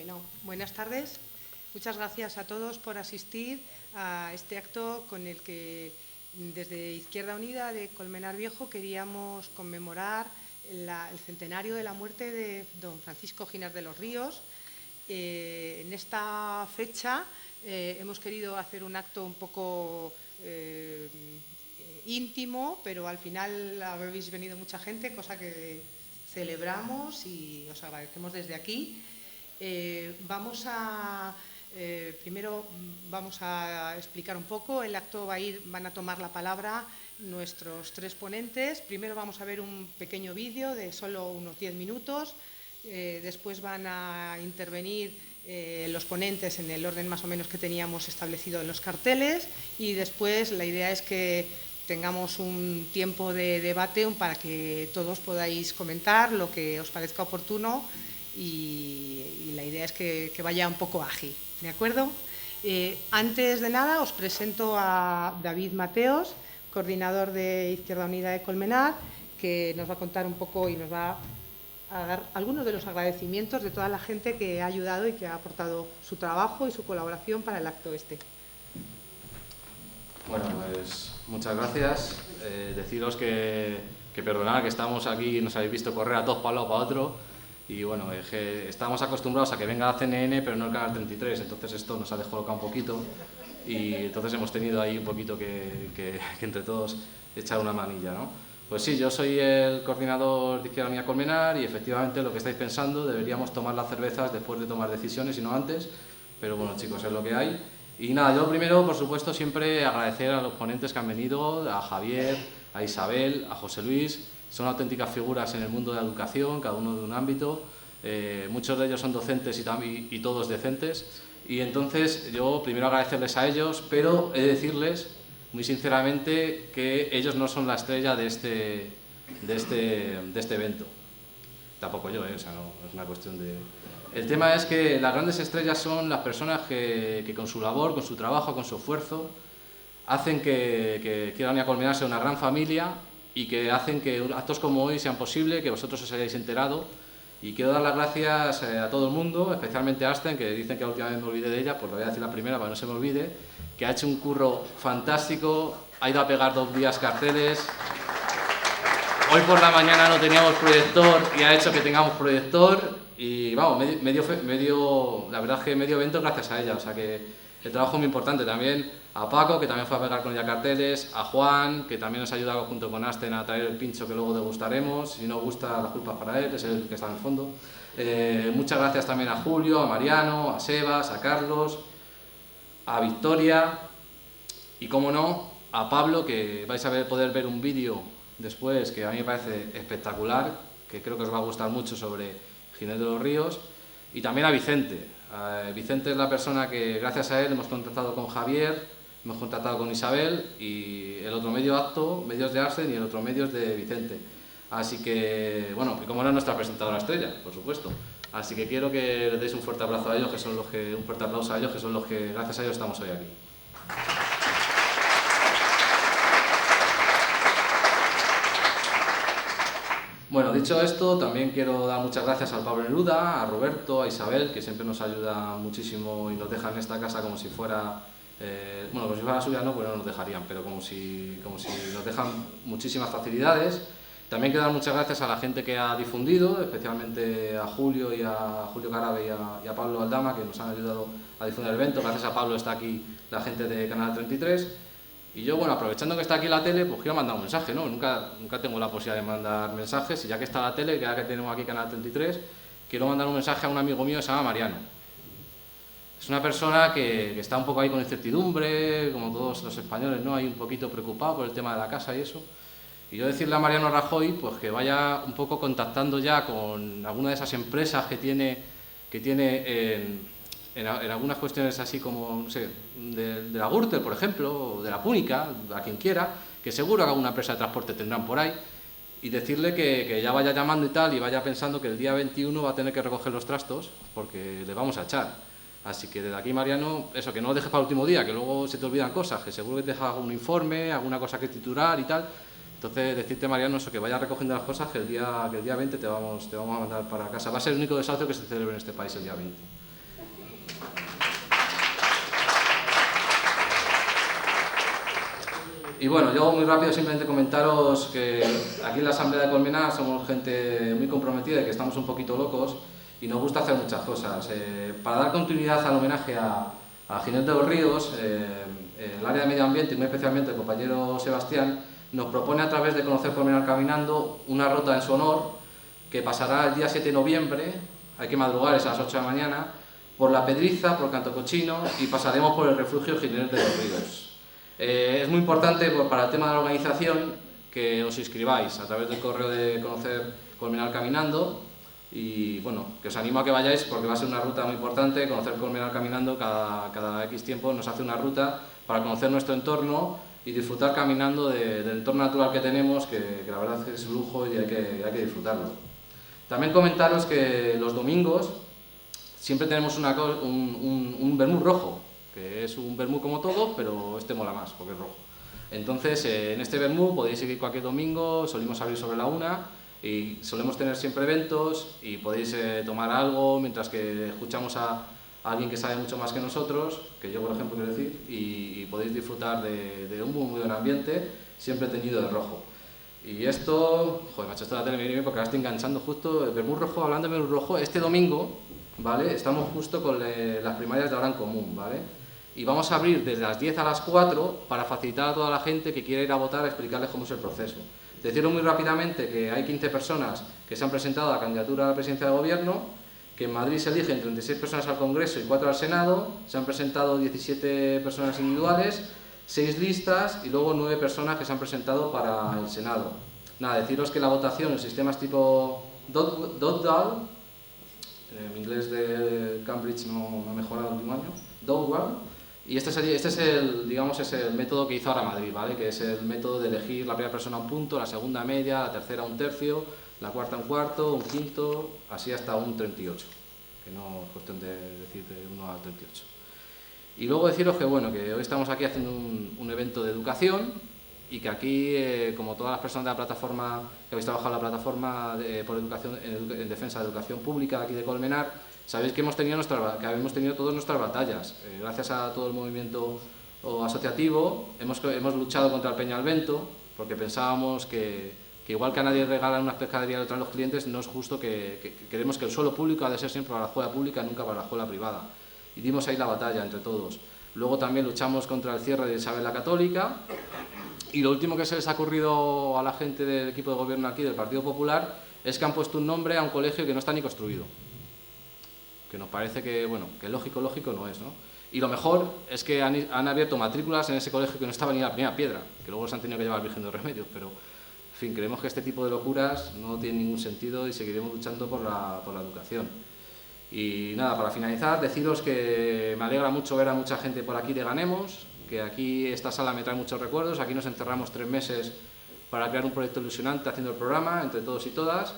Bueno, buenas tardes. Muchas gracias a todos por asistir a este acto con el que desde Izquierda Unida de Colmenar Viejo queríamos conmemorar el centenario de la muerte de don Francisco Giner de los Ríos. En esta fecha hemos querido hacer un acto un poco íntimo, pero al final habéis venido mucha gente, cosa que celebramos y os agradecemos desde aquí. Primero vamos a explicar un poco. El acto van a tomar la palabra nuestros tres ponentes. Primero vamos a ver un pequeño vídeo de solo unos 10 minutos. Después van a intervenir los ponentes en el orden más o menos que teníamos establecido en los carteles, y después la idea es que tengamos un tiempo de debate para que todos podáis comentar lo que os parezca oportuno, y la idea es que vaya un poco ágil, ¿de acuerdo? Antes de nada os presento a David Mateos, coordinador de Izquierda Unida de Colmenar, que nos va a contar un poco y nos va a dar algunos de los agradecimientos de toda la gente que ha ayudado y que ha aportado su trabajo y su colaboración para el acto este. Bueno, pues muchas gracias. Deciros que perdonad que estamos aquí y nos habéis visto correr a todos para un lado para otro. Y bueno, es que estamos acostumbrados a que venga la CNN, pero no el Canal 33, entonces esto nos ha descolocado un poquito. Y entonces hemos tenido ahí un poquito que entre todos echar una manilla, ¿no? Pues sí, yo soy el coordinador de Izquierda Unida Colmenar, y efectivamente lo que estáis pensando, deberíamos tomar las cervezas después de tomar decisiones y no antes, pero bueno, chicos, es lo que hay. Y nada, yo primero, por supuesto, siempre agradecer a los ponentes que han venido, a Javier, a Isabel, a José Luis. Son auténticas figuras en el mundo de la educación, cada uno de un ámbito. Muchos de ellos son docentes y todos decentes. Y entonces yo primero agradecerles a ellos, pero he de decirles muy sinceramente que ellos no son la estrella de este evento. Tampoco yo, o sea, no es una cuestión de... El tema es que las grandes estrellas son las personas que con su labor, con su trabajo, con su esfuerzo, hacen que Izquierda Unida Colmenar sea una gran familia, y que hacen que actos como hoy sean posibles, que vosotros os hayáis enterado. Y quiero dar las gracias a todo el mundo, especialmente a Asten, que dicen que la última vez me olvidé de ella, pues lo voy a decir la primera para que no se me olvide, que ha hecho un curro fantástico, ha ido a pegar 2 días carteles. Hoy por la mañana no teníamos proyector y ha hecho que tengamos proyector, y vamos, la verdad es que medio evento gracias a ella, o sea que el trabajo es muy importante. También a Paco, que también fue a pegar con ella carteles, a Juan, que también nos ha ayudado junto con Asten a traer el pincho que luego degustaremos. Si no gusta, las culpas para él, es el que está en el fondo. Muchas gracias también a Julio, a Mariano, a Sebas, a Carlos, a Victoria y, como no, a Pablo, que vais a poder ver un vídeo después que a mí me parece espectacular, que creo que os va a gustar mucho, sobre Giner de los Ríos. Y también a Vicente. Vicente es la persona que, gracias a él, hemos contactado con Javier, hemos contactado con Isabel, y el otro medio acto, medios de Asten, y el otro medios de Vicente. Así que, bueno, y como no, nuestra presentadora estrella, por supuesto. Así que quiero que les deis un fuerte abrazo a ellos, un fuerte aplauso a ellos, que son los que, gracias a ellos, estamos hoy aquí. Bueno, dicho esto, también quiero dar muchas gracias al Pablo Neruda, a Roberto, a Isabel, que siempre nos ayudan muchísimo y nos dejan esta casa como si fuera... bueno, como si fuera suya no, pues no nos dejarían, pero como si nos dejan muchísimas facilidades. También quiero dar muchas gracias a la gente que ha difundido, especialmente a Julio Carabe y a Pablo Aldama, que nos han ayudado a difundir el evento. Gracias a Pablo está aquí la gente de Canal 33. Y yo, bueno, aprovechando que está aquí la tele, pues quiero mandar un mensaje, ¿no? Nunca tengo la posibilidad de mandar mensajes, y ya que está la tele, ya que tenemos aquí Canal 33, quiero mandar un mensaje a un amigo mío que se llama Mariano. Es una persona que está un poco ahí con incertidumbre, como todos los españoles, ¿no? Ahí un poquito preocupado por el tema de la casa y eso. Y yo decirle a Mariano Rajoy, pues que vaya un poco contactando ya con alguna de esas empresas que tiene en algunas cuestiones así como, no sé, de la Gürtel, por ejemplo, o de la Púnica, a quien quiera, que seguro que alguna empresa de transporte tendrán por ahí, y decirle que ya vaya llamando y tal, y vaya pensando que el día 21 va a tener que recoger los trastos, porque le vamos a echar. Así que desde aquí, Mariano, eso, que no lo dejes para el último día, que luego se te olvidan cosas, que seguro que te dejas algún informe, alguna cosa que titular y tal. Entonces, decirte, Mariano, eso, que vayas recogiendo las cosas, que el día 20 te vamos a mandar para casa. Va a ser el único desahucio que se celebre en este país el día 20. Y bueno, yo muy rápido simplemente comentaros que aquí en la Asamblea de Colmenar somos gente muy comprometida y que estamos un poquito locos y nos gusta hacer muchas cosas. Para dar continuidad al homenaje a Ginés de los Ríos, el área de medio ambiente y muy especialmente el compañero Sebastián nos propone a través de Conocer Colmenar Caminando una ruta en su honor que pasará el día 7 de noviembre, hay que madrugar, es a las 8 de la mañana, por La Pedriza, por Canto Cochino y pasaremos por el refugio Ginés de los Ríos. Es muy importante para el tema de la organización que os inscribáis a través del correo de Conocer Colmenar Caminando y bueno, que os animo a que vayáis porque va a ser una ruta muy importante. Conocer Colmenar Caminando cada X tiempo nos hace una ruta para conocer nuestro entorno y disfrutar caminando del entorno natural que tenemos, que la verdad es que es un lujo y hay que disfrutarlo. También comentaros que los domingos siempre tenemos un vermut rojo, que es un vermut como todos, pero este mola más porque es rojo. Entonces, en este vermut podéis seguir cualquier domingo, solimos abrir sobre la 1 y solemos tener siempre eventos y podéis tomar algo mientras que escuchamos a alguien que sabe mucho más que nosotros, que yo por ejemplo quiero decir, y podéis disfrutar de un muy buen ambiente, siempre teñido de rojo. Y esto, joder, macho, esto de la tele me viene porque ahora estoy enganchando justo el vermut rojo. Hablando de vermut rojo, este domingo, ¿vale? Estamos justo con las primarias de Ahora en Común, ¿vale? Y vamos a abrir desde las 10 a las 4 para facilitar a toda la gente que quiere ir a votar, explicarles cómo es el proceso. Deciros muy rápidamente que hay 15 personas que se han presentado a la candidatura a la presidencia del gobierno, que en Madrid se eligen 36 personas al Congreso y 4 al Senado, se han presentado 17 personas individuales, 6 listas y luego 9 personas que se han presentado para el Senado. Nada, deciros que la votación, el sistema es tipo Dotdal, en inglés de Cambridge no ha mejorado el último año, Dotwell. Y este es el, digamos, es el método que hizo ahora Madrid, ¿vale? Que es el método de elegir la primera persona un punto, la segunda media, la tercera un tercio, la cuarta un cuarto, un quinto, así hasta un 38, que no es cuestión de decir de 1 al 38. Y luego deciros que, bueno, que hoy estamos aquí haciendo un evento de educación y que aquí, como todas las personas de la plataforma, que habéis trabajado en la plataforma por educación, en defensa de educación pública aquí de Colmenar, sabéis que hemos tenido todas nuestras batallas. Gracias a todo el movimiento asociativo hemos luchado contra el Peñalbento, porque pensábamos que igual que a nadie regalan unas pescaderías detrás de los clientes, no es justo que queremos que el suelo público ha de ser siempre para la escuela pública, nunca para la escuela privada. Y dimos ahí la batalla entre todos. Luego también luchamos contra el cierre de Isabel la Católica. Y lo último que se les ha ocurrido a la gente del equipo de gobierno aquí del Partido Popular es que han puesto un nombre a un colegio que no está ni construido. Que nos parece que, bueno, que lógico no es, ¿no? Y lo mejor es que han abierto matrículas en ese colegio que no estaba ni la primera piedra, que luego se han tenido que llevar al Virgen de los Remedios, pero, en fin, creemos que este tipo de locuras no tienen ningún sentido y seguiremos luchando por la educación. Y nada, para finalizar, deciros que me alegra mucho ver a mucha gente por aquí de Ganemos, que aquí esta sala me trae muchos recuerdos, aquí nos encerramos 3 meses para crear un proyecto ilusionante haciendo el programa entre todos y todas,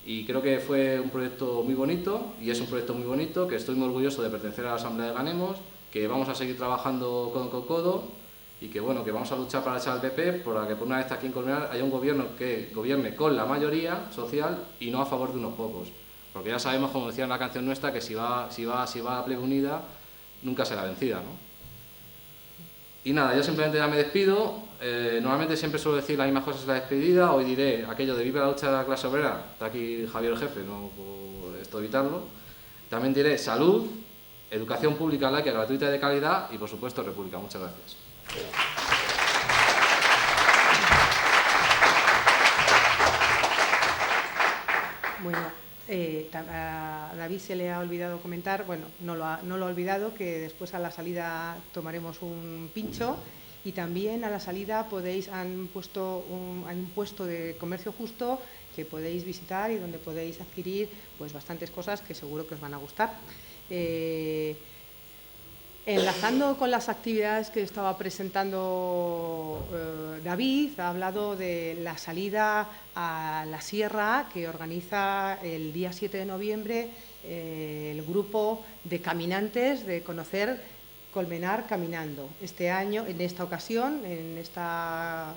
y creo que fue un proyecto muy bonito, y es un proyecto muy bonito, que estoy muy orgulloso de pertenecer a la Asamblea de Ganemos, que vamos a seguir trabajando codo con codo, y que bueno, que vamos a luchar para echar al PP, para que por una vez aquí en Colmenar haya un gobierno que gobierne con la mayoría social y no a favor de unos pocos. Porque ya sabemos, como decía en la canción nuestra, que si va a plebe unida, nunca será vencida, ¿no? Y nada, yo simplemente ya me despido. Normalmente siempre suelo decir las mismas cosas en la despedida. Hoy diré aquello de viva la lucha de la clase obrera. Está aquí Javier el jefe, no puedo esto evitarlo. También diré salud, educación pública laica, gratuita y de calidad y por supuesto república. Muchas gracias. Bueno, a David se le ha olvidado comentar, bueno, no lo ha olvidado, que después a la salida tomaremos un pincho y también a la salida han puesto un puesto de comercio justo que podéis visitar y donde podéis adquirir pues bastantes cosas que seguro que os van a gustar. Enlazando con las actividades que estaba presentando David, ha hablado de la salida a la sierra que organiza el día 7 de noviembre el grupo de caminantes de Conocer Colmenar Caminando. Este año, en esta ocasión, en esta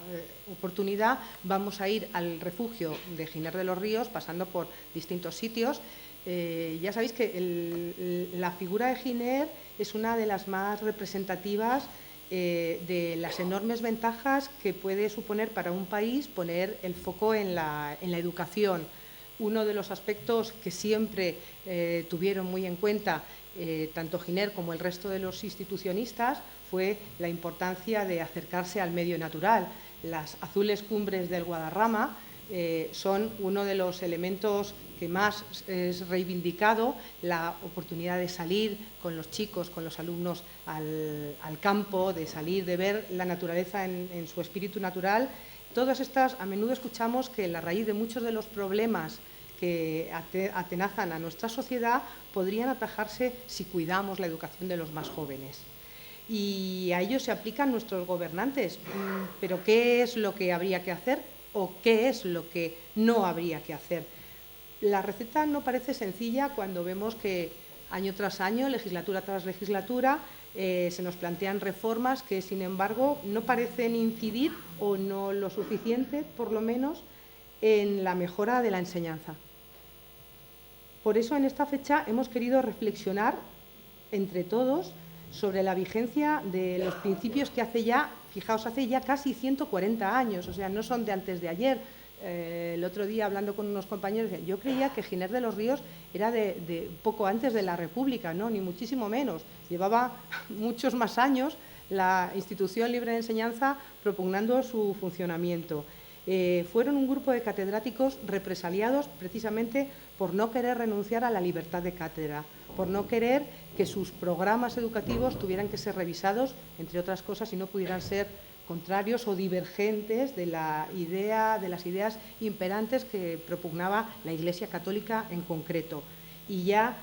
oportunidad, vamos a ir al refugio de Ginés de los Ríos, pasando por distintos sitios. Ya sabéis que la figura de Ginés es una de las más representativas de las enormes ventajas que puede suponer para un país poner el foco en la educación. Uno de los aspectos que siempre tuvieron muy en cuenta tanto Giner como el resto de los institucionistas fue la importancia de acercarse al medio natural. Las azules cumbres del Guadarrama son uno de los elementos que más es reivindicado, la oportunidad de salir con los chicos, con los alumnos al campo, de salir, de ver la naturaleza en su espíritu natural. Todas estas, a menudo escuchamos que la raíz de muchos de los problemas que atenazan a nuestra sociedad podrían atajarse si cuidamos la educación de los más jóvenes. Y a ello se aplican nuestros gobernantes. Pero ¿qué es lo que habría que hacer o qué es lo que no habría que hacer? La receta no parece sencilla cuando vemos que año tras año, legislatura tras legislatura, se nos plantean reformas que, sin embargo, no parecen incidir, o no lo suficiente, por lo menos, en la mejora de la enseñanza. Por eso, en esta fecha, hemos querido reflexionar entre todos sobre la vigencia de los principios que hace ya, fijaos, hace ya casi 140 años, o sea, no son de antes de ayer. El otro día, hablando con unos compañeros, yo creía que Giner de los Ríos era de poco antes de la República, no, ni muchísimo menos. Llevaba muchos más años la Institución Libre de Enseñanza propugnando su funcionamiento. Fueron un grupo de catedráticos represaliados precisamente por no querer renunciar a la libertad de cátedra, por no querer que sus programas educativos tuvieran que ser revisados, entre otras cosas, y no pudieran ser contrarios o divergentes de las ideas imperantes que propugnaba la Iglesia Católica en concreto. Y ya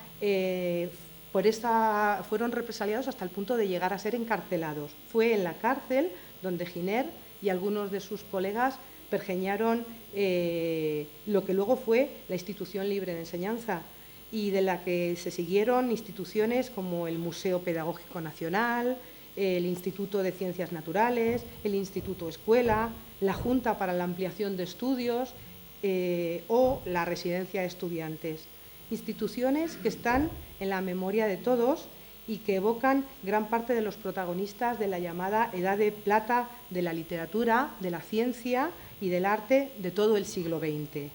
fueron represaliados hasta el punto de llegar a ser encarcelados. Fue en la cárcel donde Giner y algunos de sus colegas pergeñaron lo que luego fue la Institución Libre de Enseñanza, y de la que se siguieron instituciones como el Museo Pedagógico Nacional, el Instituto de Ciencias Naturales, el Instituto Escuela, la Junta para la Ampliación de Estudios o la Residencia de Estudiantes. Instituciones que están en la memoria de todos y que evocan gran parte de los protagonistas de la llamada Edad de Plata de la literatura, de la ciencia y del arte de todo el siglo XX.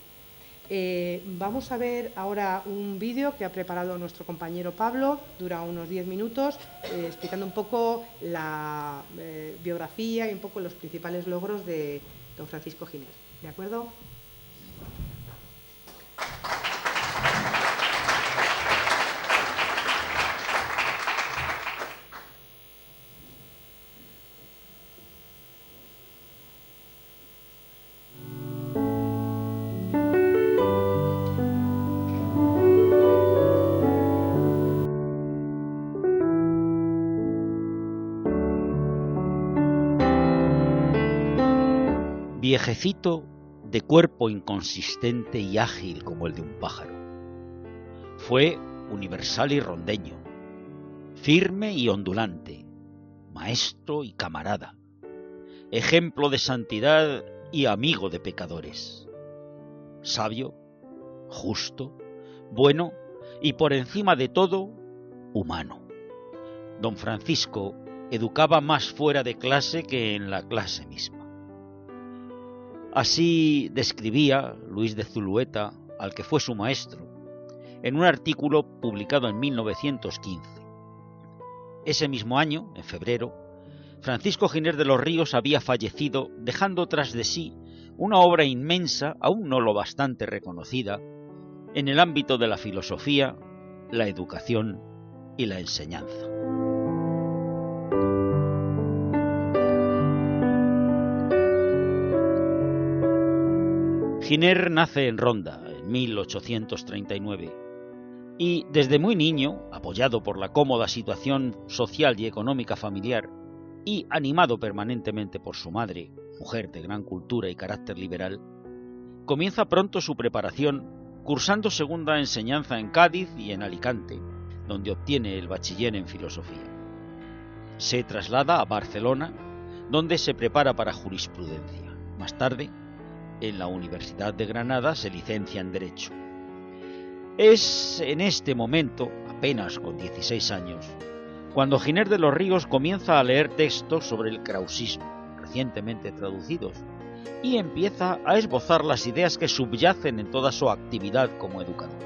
Vamos a ver ahora un vídeo que ha preparado nuestro compañero Pablo, dura unos 10 minutos, explicando un poco la biografía y un poco los principales logros de don Francisco Giner. ¿De acuerdo? Viejecito, de cuerpo inconsistente y ágil como el de un pájaro. Fue universal y rondeño, firme y ondulante, maestro y camarada, ejemplo de santidad y amigo de pecadores, sabio, justo, bueno y, por encima de todo, humano. Don Francisco educaba más fuera de clase que en la clase misma. Así describía Luis de Zulueta, al que fue su maestro, en un artículo publicado en 1915. Ese mismo año, en febrero, Francisco Giner de los Ríos había fallecido, dejando tras de sí una obra inmensa, aún no lo bastante reconocida, en el ámbito de la filosofía, la educación y la enseñanza. Giner nace en Ronda en 1839 y desde muy niño, apoyado por la cómoda situación social y económica familiar y animado permanentemente por su madre, mujer de gran cultura y carácter liberal, comienza pronto su preparación cursando segunda enseñanza en Cádiz y en Alicante, donde obtiene el bachiller en filosofía. Se traslada a Barcelona, donde se prepara para jurisprudencia. Más tarde, en la Universidad de Granada se licencia en Derecho. Es en este momento, apenas con 16 años, cuando Giner de los Ríos comienza a leer textos sobre el krausismo, recientemente traducidos, y empieza a esbozar las ideas que subyacen en toda su actividad como educador.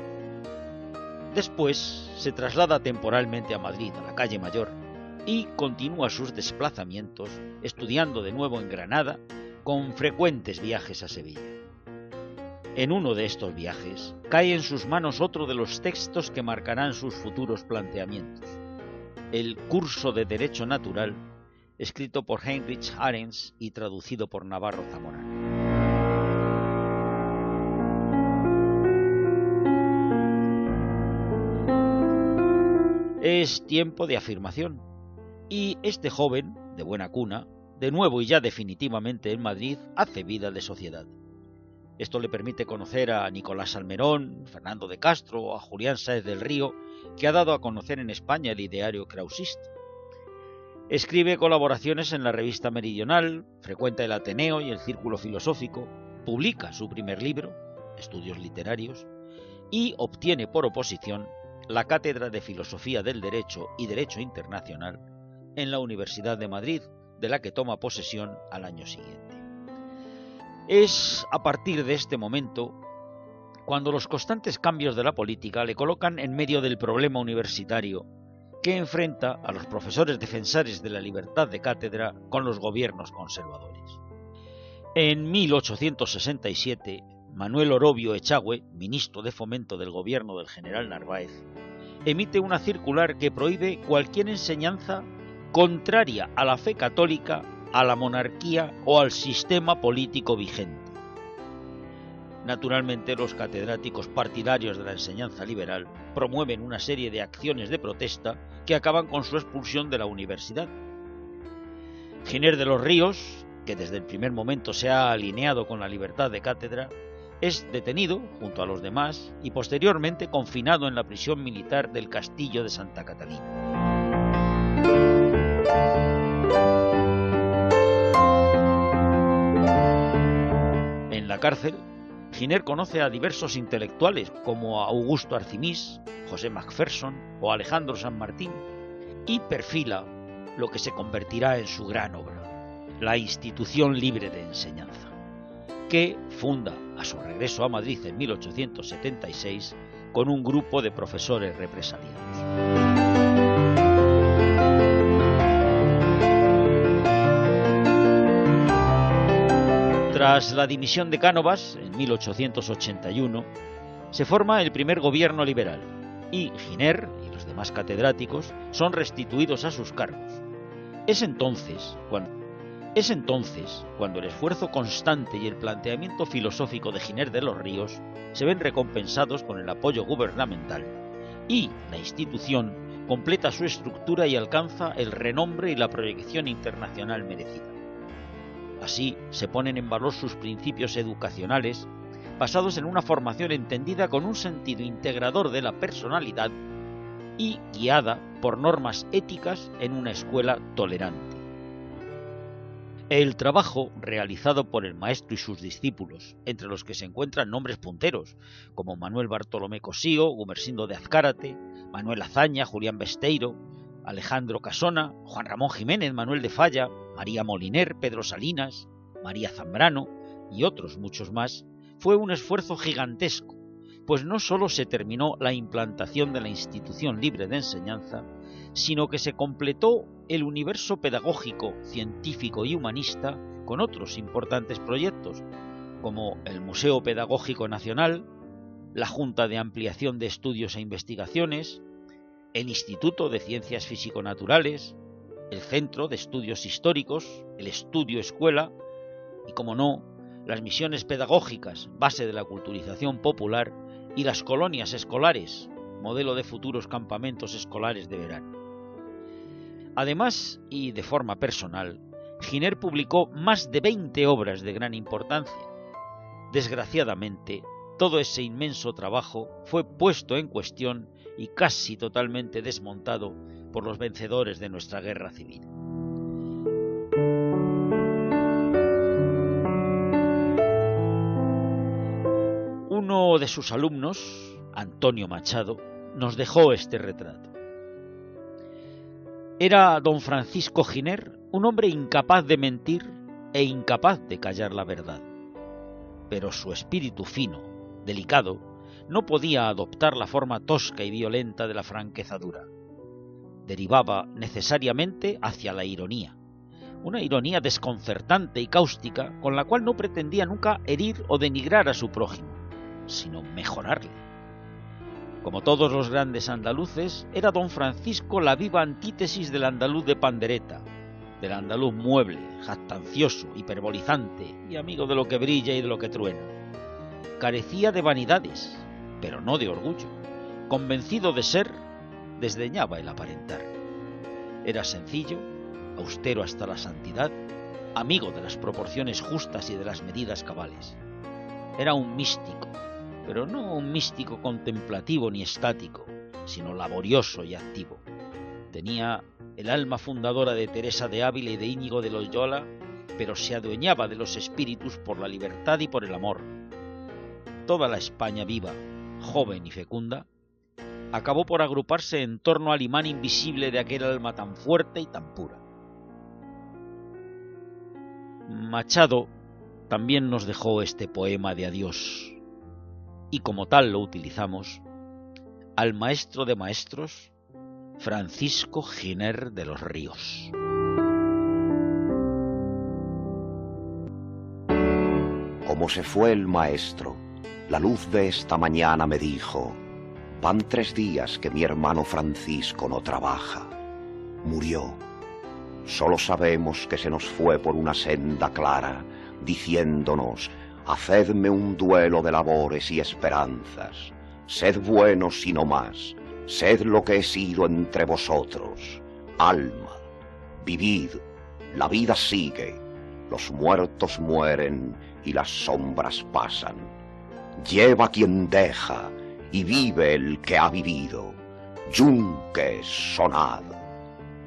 Después se traslada temporalmente a Madrid, a la calle Mayor, y continúa sus desplazamientos, estudiando de nuevo en Granada, con frecuentes viajes a Sevilla. En uno de estos viajes cae en sus manos otro de los textos que marcarán sus futuros planteamientos, el Curso de Derecho Natural, escrito por Heinrich Arens y traducido por Navarro Zamorano. Es tiempo de afirmación, y este joven, de buena cuna, de nuevo y ya definitivamente en Madrid, hace vida de sociedad. Esto le permite conocer a Nicolás Salmerón, Fernando de Castro o a Julián Sáez del Río, que ha dado a conocer en España el ideario krausista. Escribe colaboraciones en la revista Meridional, frecuenta el Ateneo y el Círculo Filosófico, publica su primer libro, Estudios Literarios, y obtiene por oposición la Cátedra de Filosofía del Derecho y Derecho Internacional en la Universidad de Madrid, de la que toma posesión al año siguiente. Es a partir de este momento cuando los constantes cambios de la política le colocan en medio del problema universitario que enfrenta a los profesores defensores de la libertad de cátedra con los gobiernos conservadores. En 1867, Manuel Orobio Echagüe, ministro de Fomento del gobierno del general Narváez, emite una circular que prohíbe cualquier enseñanza contraria a la fe católica, a la monarquía o al sistema político vigente. Naturalmente, los catedráticos partidarios de la enseñanza liberal promueven una serie de acciones de protesta que acaban con su expulsión de la universidad. Giner de los Ríos, que desde el primer momento se ha alineado con la libertad de cátedra, es detenido junto a los demás y posteriormente confinado en la prisión militar del Castillo de Santa Catalina. En la cárcel, Giner conoce a diversos intelectuales como a Augusto Arcimis, José Macpherson o Alejandro San Martín, y perfila lo que se convertirá en su gran obra, la Institución Libre de Enseñanza, que funda a su regreso a Madrid en 1876 con un grupo de profesores represaliados. Tras la dimisión de Cánovas, en 1881, se forma el primer gobierno liberal y Giner y los demás catedráticos son restituidos a sus cargos. Es entonces cuando el esfuerzo constante y el planteamiento filosófico de Giner de los Ríos se ven recompensados con el apoyo gubernamental y la institución completa su estructura y alcanza el renombre y la proyección internacional merecida. Así se ponen en valor sus principios educacionales, basados en una formación entendida con un sentido integrador de la personalidad y guiada por normas éticas en una escuela tolerante. El trabajo realizado por el maestro y sus discípulos, entre los que se encuentran nombres punteros como Manuel Bartolomé Cosío, Gumersindo de Azcárate, Manuel Azaña, Julián Besteiro, Alejandro Casona, Juan Ramón Jiménez, Manuel de Falla, María Moliner, Pedro Salinas, María Zambrano y otros muchos más, fue un esfuerzo gigantesco, pues no solo se terminó la implantación de la Institución Libre de Enseñanza, sino que se completó el universo pedagógico, científico y humanista con otros importantes proyectos, como el Museo Pedagógico Nacional, la Junta de Ampliación de Estudios e Investigaciones, el Instituto de Ciencias Físico-Naturales, el Centro de Estudios Históricos, el Estudio Escuela y, como no, las misiones pedagógicas, base de la culturización popular, y las colonias escolares, modelo de futuros campamentos escolares de verano. Además, y de forma personal, Giner publicó más de 20 obras de gran importancia. Desgraciadamente, todo ese inmenso trabajo fue puesto en cuestión y casi totalmente desmontado por los vencedores de nuestra guerra civil. Uno de sus alumnos, Antonio Machado, nos dejó este retrato. Era don Francisco Giner un hombre incapaz de mentir e incapaz de callar la verdad. Pero su espíritu fino, delicado, no podía adoptar la forma tosca y violenta de la franqueza dura. Derivaba necesariamente hacia la ironía, una ironía desconcertante y cáustica con la cual no pretendía nunca herir o denigrar a su prójimo, sino mejorarle. Como todos los grandes andaluces, era don Francisco la viva antítesis del andaluz de pandereta, del andaluz mueble, jactancioso, hiperbolizante y amigo de lo que brilla y de lo que truena. Carecía de vanidades, pero no de orgullo. Convencido de ser, desdeñaba el aparentar. Era sencillo, austero hasta la santidad, amigo de las proporciones justas y de las medidas cabales. Era un místico, pero no un místico contemplativo ni estático, sino laborioso y activo. Tenía el alma fundadora de Teresa de Ávila y de Íñigo de Loyola, pero se adueñaba de los espíritus por la libertad y por el amor. Toda la España viva, joven y fecunda, acabó por agruparse en torno al imán invisible de aquel alma tan fuerte y tan pura. Machado también nos dejó este poema de adiós, y como tal lo utilizamos, al maestro de maestros, Francisco Giner de los Ríos. Como se fue el maestro, la luz de esta mañana me dijo: van 3 días que mi hermano Francisco no trabaja. Murió. Solo sabemos que se nos fue por una senda clara, diciéndonos: hacedme un duelo de labores y esperanzas. Sed buenos y no más. Sed lo que he sido entre vosotros. Alma, vivid. La vida sigue. Los muertos mueren y las sombras pasan. Lleva quien deja y vive el que ha vivido. Yunques, sonad.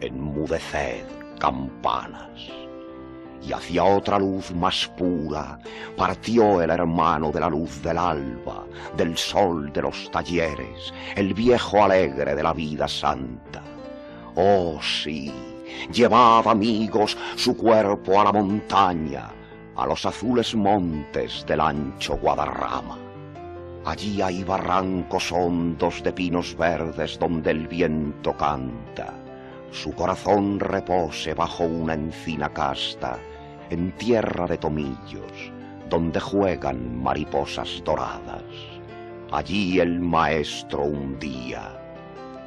Enmudeced, campanas. Y hacia otra luz más pura partió el hermano de la luz del alba, del sol de los talleres, el viejo alegre de la vida santa. Oh sí, llevad, amigos, su cuerpo a la montaña, a los azules montes del ancho Guadarrama. Allí hay barrancos hondos de pinos verdes donde el viento canta. Su corazón repose bajo una encina casta, en tierra de tomillos, donde juegan mariposas doradas. Allí el maestro un día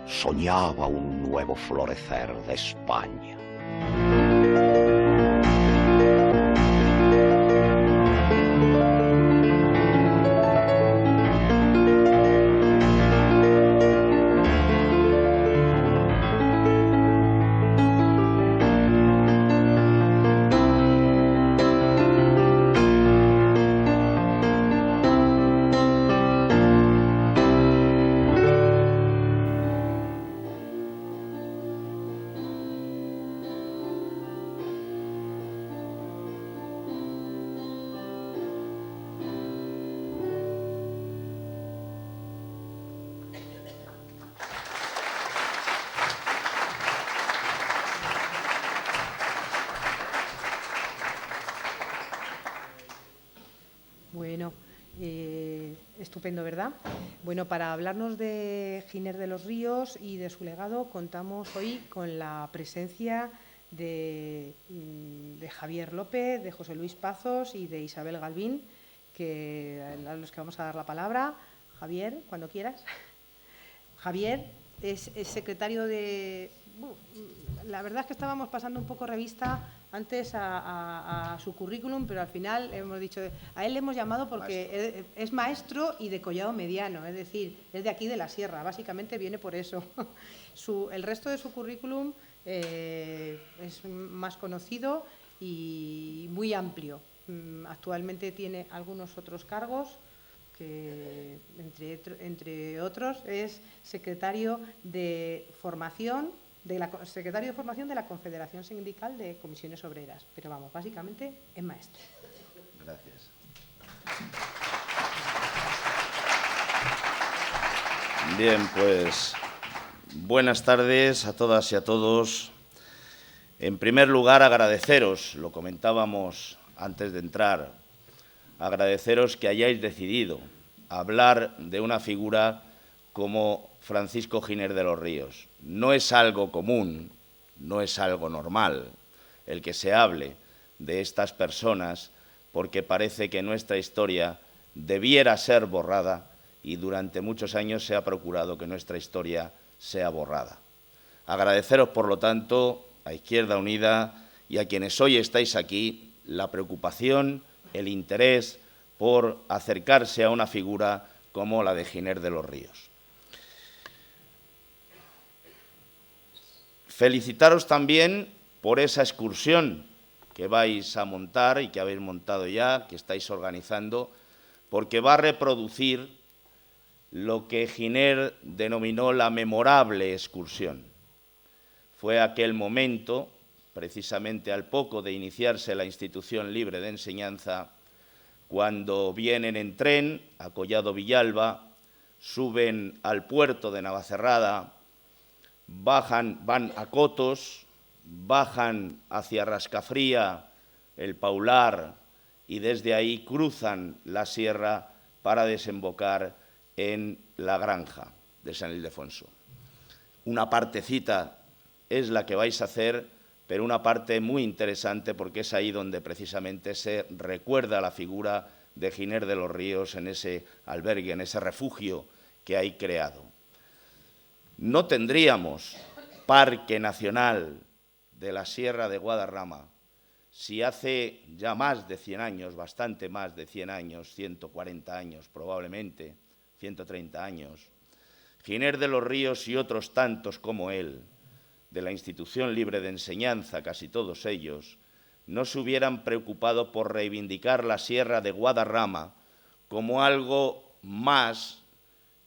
soñaba un nuevo florecer de España. Bueno, estupendo, ¿verdad? Bueno, para hablarnos de Giner de los Ríos y de su legado, contamos hoy con la presencia de Javier López, de José Luis Pazos y de Isabel Galvín, a los que vamos a dar la palabra. Javier, cuando quieras. Javier es secretario de... La verdad es que estábamos pasando un poco revista antes a su currículum, pero al final hemos dicho, a él le hemos llamado porque es maestro y de Collado Mediano, es decir, es de aquí de la Sierra, básicamente viene por eso. El resto de su currículum es más conocido y muy amplio. Actualmente tiene algunos otros cargos, que entre otros es secretario de formación de la Confederación Sindical de Comisiones Obreras, pero vamos, básicamente es maestro. Gracias. Bien, pues buenas tardes a todas y a todos. En primer lugar, agradeceros, lo comentábamos antes de entrar, agradeceros que hayáis decidido hablar de una figura como Francisco Giner de los Ríos. No es algo común, no es algo normal el que se hable de estas personas, porque parece que nuestra historia debiera ser borrada y durante muchos años se ha procurado que nuestra historia sea borrada. Agradeceros, por lo tanto, a Izquierda Unida y a quienes hoy estáis aquí, la preocupación, el interés por acercarse a una figura como la de Giner de los Ríos. Felicitaros también por esa excursión que vais a montar y que habéis montado ya, que estáis organizando, porque va a reproducir lo que Giner denominó la memorable excursión. Fue aquel momento, precisamente al poco de iniciarse la Institución Libre de Enseñanza, cuando vienen en tren a Collado Villalba, suben al puerto de Navacerrada, van a Cotos, bajan hacia Rascafría, el Paular, y desde ahí cruzan la sierra para desembocar en la granja de San Ildefonso. Una partecita es la que vais a hacer, pero una parte muy interesante porque es ahí donde precisamente se recuerda la figura de Giner de los Ríos en ese albergue, en ese refugio que hay creado. No tendríamos Parque Nacional de la Sierra de Guadarrama si hace ya más de 100 años, bastante más de 100 años, 140 años probablemente, 130 años, Giner de los Ríos y otros tantos como él, de la Institución Libre de Enseñanza, casi todos ellos, no se hubieran preocupado por reivindicar la Sierra de Guadarrama como algo más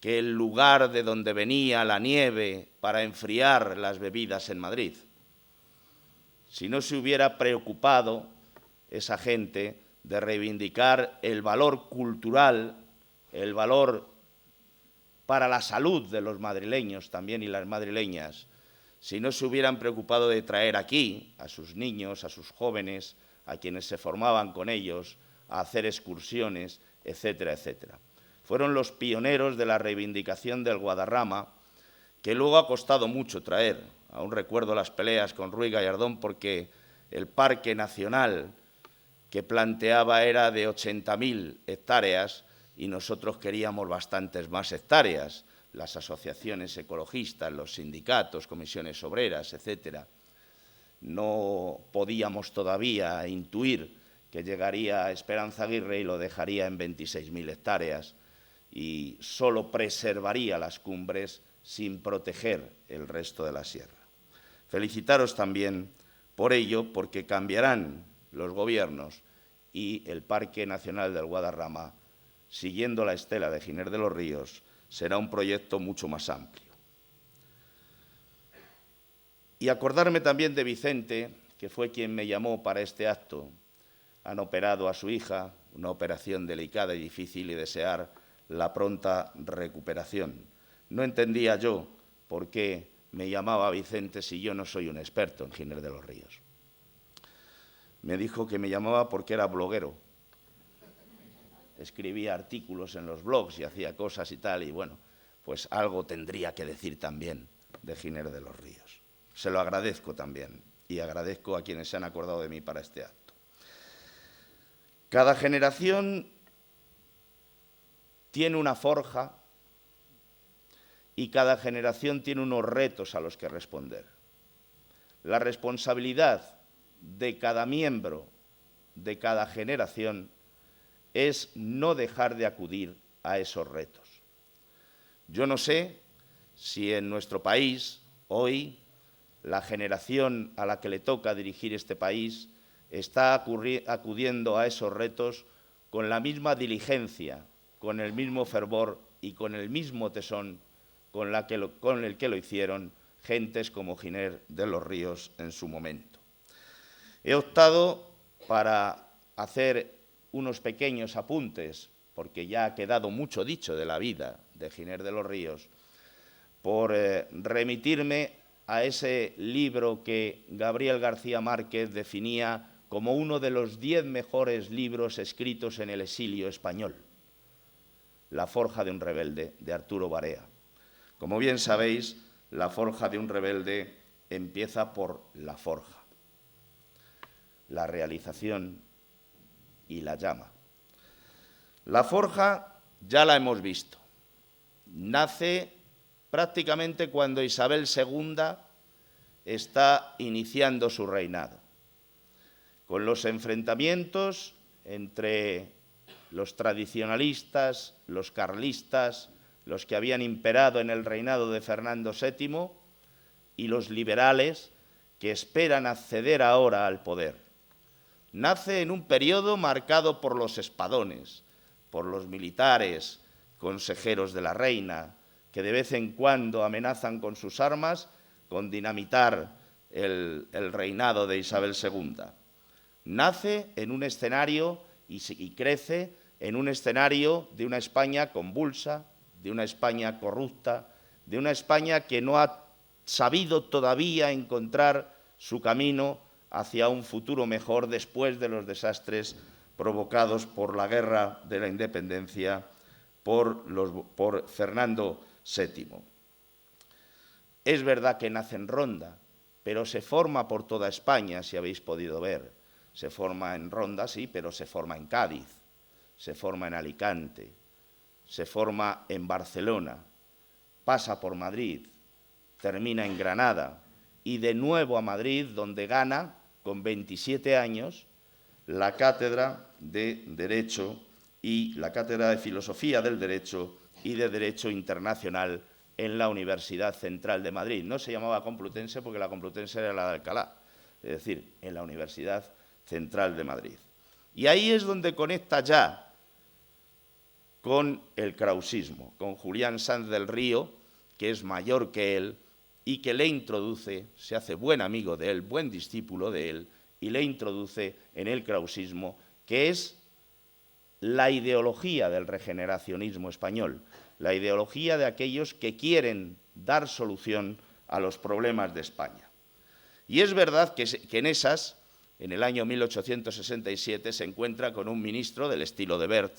que el lugar de donde venía la nieve para enfriar las bebidas en Madrid. Si no se hubiera preocupado esa gente de reivindicar el valor cultural, el valor para la salud de los madrileños también y las madrileñas, si no se hubieran preocupado de traer aquí a sus niños, a sus jóvenes, a quienes se formaban con ellos, a hacer excursiones, etcétera, etcétera. Fueron los pioneros de la reivindicación del Guadarrama, que luego ha costado mucho traer. Aún recuerdo las peleas con Ruy Gallardón porque el Parque Nacional que planteaba era de 80.000 hectáreas y nosotros queríamos bastantes más hectáreas. Las asociaciones ecologistas, los sindicatos, comisiones obreras, etcétera. No podíamos todavía intuir que llegaría a Esperanza Aguirre y lo dejaría en 26.000 hectáreas y solo preservaría las cumbres sin proteger el resto de la sierra. Felicitaros también por ello, porque cambiarán los gobiernos y el Parque Nacional del Guadarrama, siguiendo la estela de Giner de los Ríos, será un proyecto mucho más amplio. Y acordarme también de Vicente, que fue quien me llamó para este acto. Han operado a su hija, una operación delicada y difícil, y desear la pronta recuperación. No entendía yo por qué me llamaba Vicente si yo no soy un experto en Giner de los Ríos. Me dijo que me llamaba porque era bloguero. Escribía artículos en los blogs y hacía cosas y tal, y bueno, pues algo tendría que decir también de Giner de los Ríos. Se lo agradezco también y agradezco a quienes se han acordado de mí para este acto. Cada generación tiene una forja y cada generación tiene unos retos a los que responder. La responsabilidad de cada miembro de cada generación es no dejar de acudir a esos retos. Yo no sé si en nuestro país, hoy, la generación a la que le toca dirigir este país está acudiendo a esos retos con la misma diligencia, con el mismo fervor y con el mismo tesón con el que lo hicieron gentes como Giner de los Ríos en su momento. He optado para hacer unos pequeños apuntes, porque ya ha quedado mucho dicho de la vida de Giner de los Ríos, por remitirme a ese libro que Gabriel García Márquez definía como uno de los 10 mejores libros escritos en el exilio español, La forja de un rebelde, de Arturo Barea. Como bien sabéis, La forja de un rebelde empieza por la forja, la realización y la llama. La forja ya la hemos visto. Nace prácticamente cuando Isabel II está iniciando su reinado, con los enfrentamientos entre los tradicionalistas, los carlistas, los que habían imperado en el reinado de Fernando VII, y los liberales que esperan acceder ahora al poder. Nace en un periodo marcado por los espadones, por los militares, consejeros de la reina, que de vez en cuando amenazan con sus armas con dinamitar el reinado de Isabel II. Nace en un escenario y crece en un escenario de una España convulsa, de una España corrupta, de una España que no ha sabido todavía encontrar su camino hacia un futuro mejor después de los desastres provocados por la guerra de la independencia por Fernando VII. Es verdad que nace en Ronda, pero se forma por toda España, si habéis podido ver. Se forma en Ronda, sí, pero se forma en Cádiz, se forma en Alicante, se forma en Barcelona, pasa por Madrid, termina en Granada y de nuevo a Madrid, donde gana, con 27 años, la cátedra de Derecho y la cátedra de Filosofía del Derecho y de Derecho Internacional en la Universidad Central de Madrid. No se llamaba Complutense porque la Complutense era la de Alcalá, es decir, en la Universidad Central de Madrid. Y ahí es donde conecta ya con el krausismo, con Julián Sanz del Río, que es mayor que él y que le introduce, se hace buen amigo de él, buen discípulo de él, y le introduce en el krausismo, que es la ideología del regeneracionismo español, la ideología de aquellos que quieren dar solución a los problemas de España. Y es verdad que en esas, en el año 1867, se encuentra con un ministro del estilo de Bert,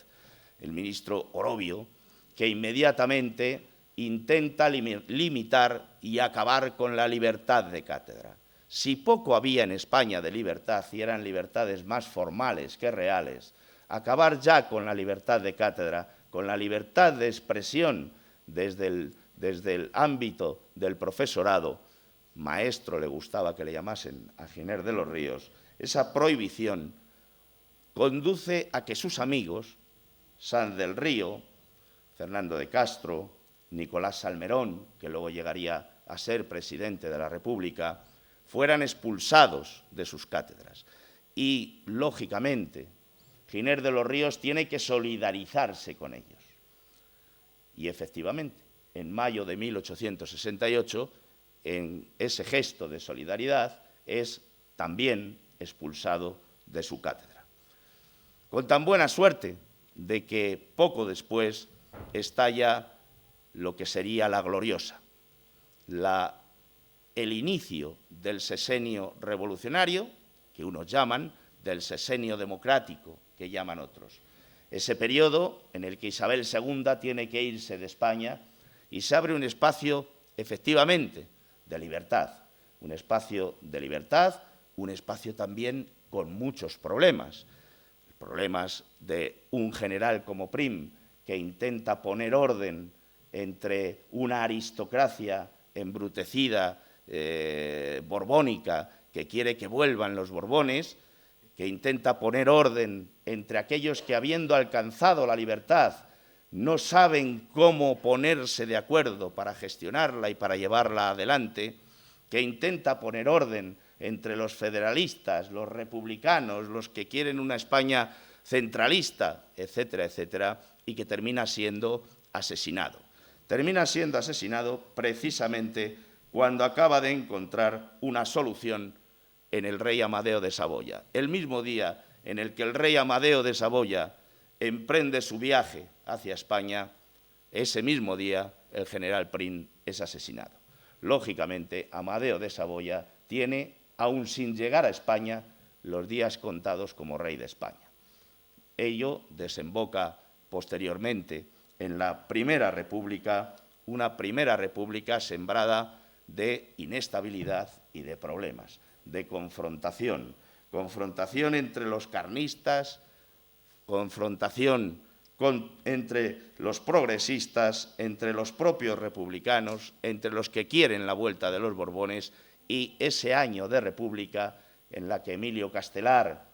el ministro Orobio, que inmediatamente intenta limitar y acabar con la libertad de cátedra. Si poco había en España de libertad y eran libertades más formales que reales, acabar ya con la libertad de cátedra, con la libertad de expresión desde el ámbito del profesorado, maestro le gustaba que le llamasen a Giner de los Ríos, esa prohibición conduce a que sus amigos, Sanz del Río, Fernando de Castro, Nicolás Salmerón, que luego llegaría a ser presidente de la República, fueran expulsados de sus cátedras. Y, lógicamente, Giner de los Ríos tiene que solidarizarse con ellos. Y, efectivamente, en mayo de 1868, en ese gesto de solidaridad, es también expulsado de su cátedra. Con tan buena suerte de que poco después estalla lo que sería la gloriosa, el inicio del sexenio revolucionario, que unos llaman, del sexenio democrático, que llaman otros. Ese periodo en el que Isabel II tiene que irse de España y se abre un espacio, efectivamente, de libertad. Un espacio de libertad, un espacio también con muchos problemas. Problemas de un general como Prim, que intenta poner orden entre una aristocracia embrutecida, borbónica, que quiere que vuelvan los Borbones, que intenta poner orden entre aquellos que, habiendo alcanzado la libertad, no saben cómo ponerse de acuerdo para gestionarla y para llevarla adelante, que intenta poner orden entre los federalistas, los republicanos, los que quieren una España centralista, etcétera, etcétera, y que termina siendo asesinado. Termina siendo asesinado precisamente cuando acaba de encontrar una solución en el rey Amadeo de Saboya. El mismo día en el que el rey Amadeo de Saboya emprende su viaje hacia España, ese mismo día el general Prim es asesinado. lógicamente, Amadeo de Saboya tiene, aún sin llegar a España, los días contados como rey de España. Ello desemboca posteriormente en la Primera República, una Primera República sembrada de inestabilidad y de problemas, de confrontación entre los carlistas, confrontación entre los progresistas, entre los propios republicanos, entre los que quieren la vuelta de los Borbones, y ese año de república en la que Emilio Castelar,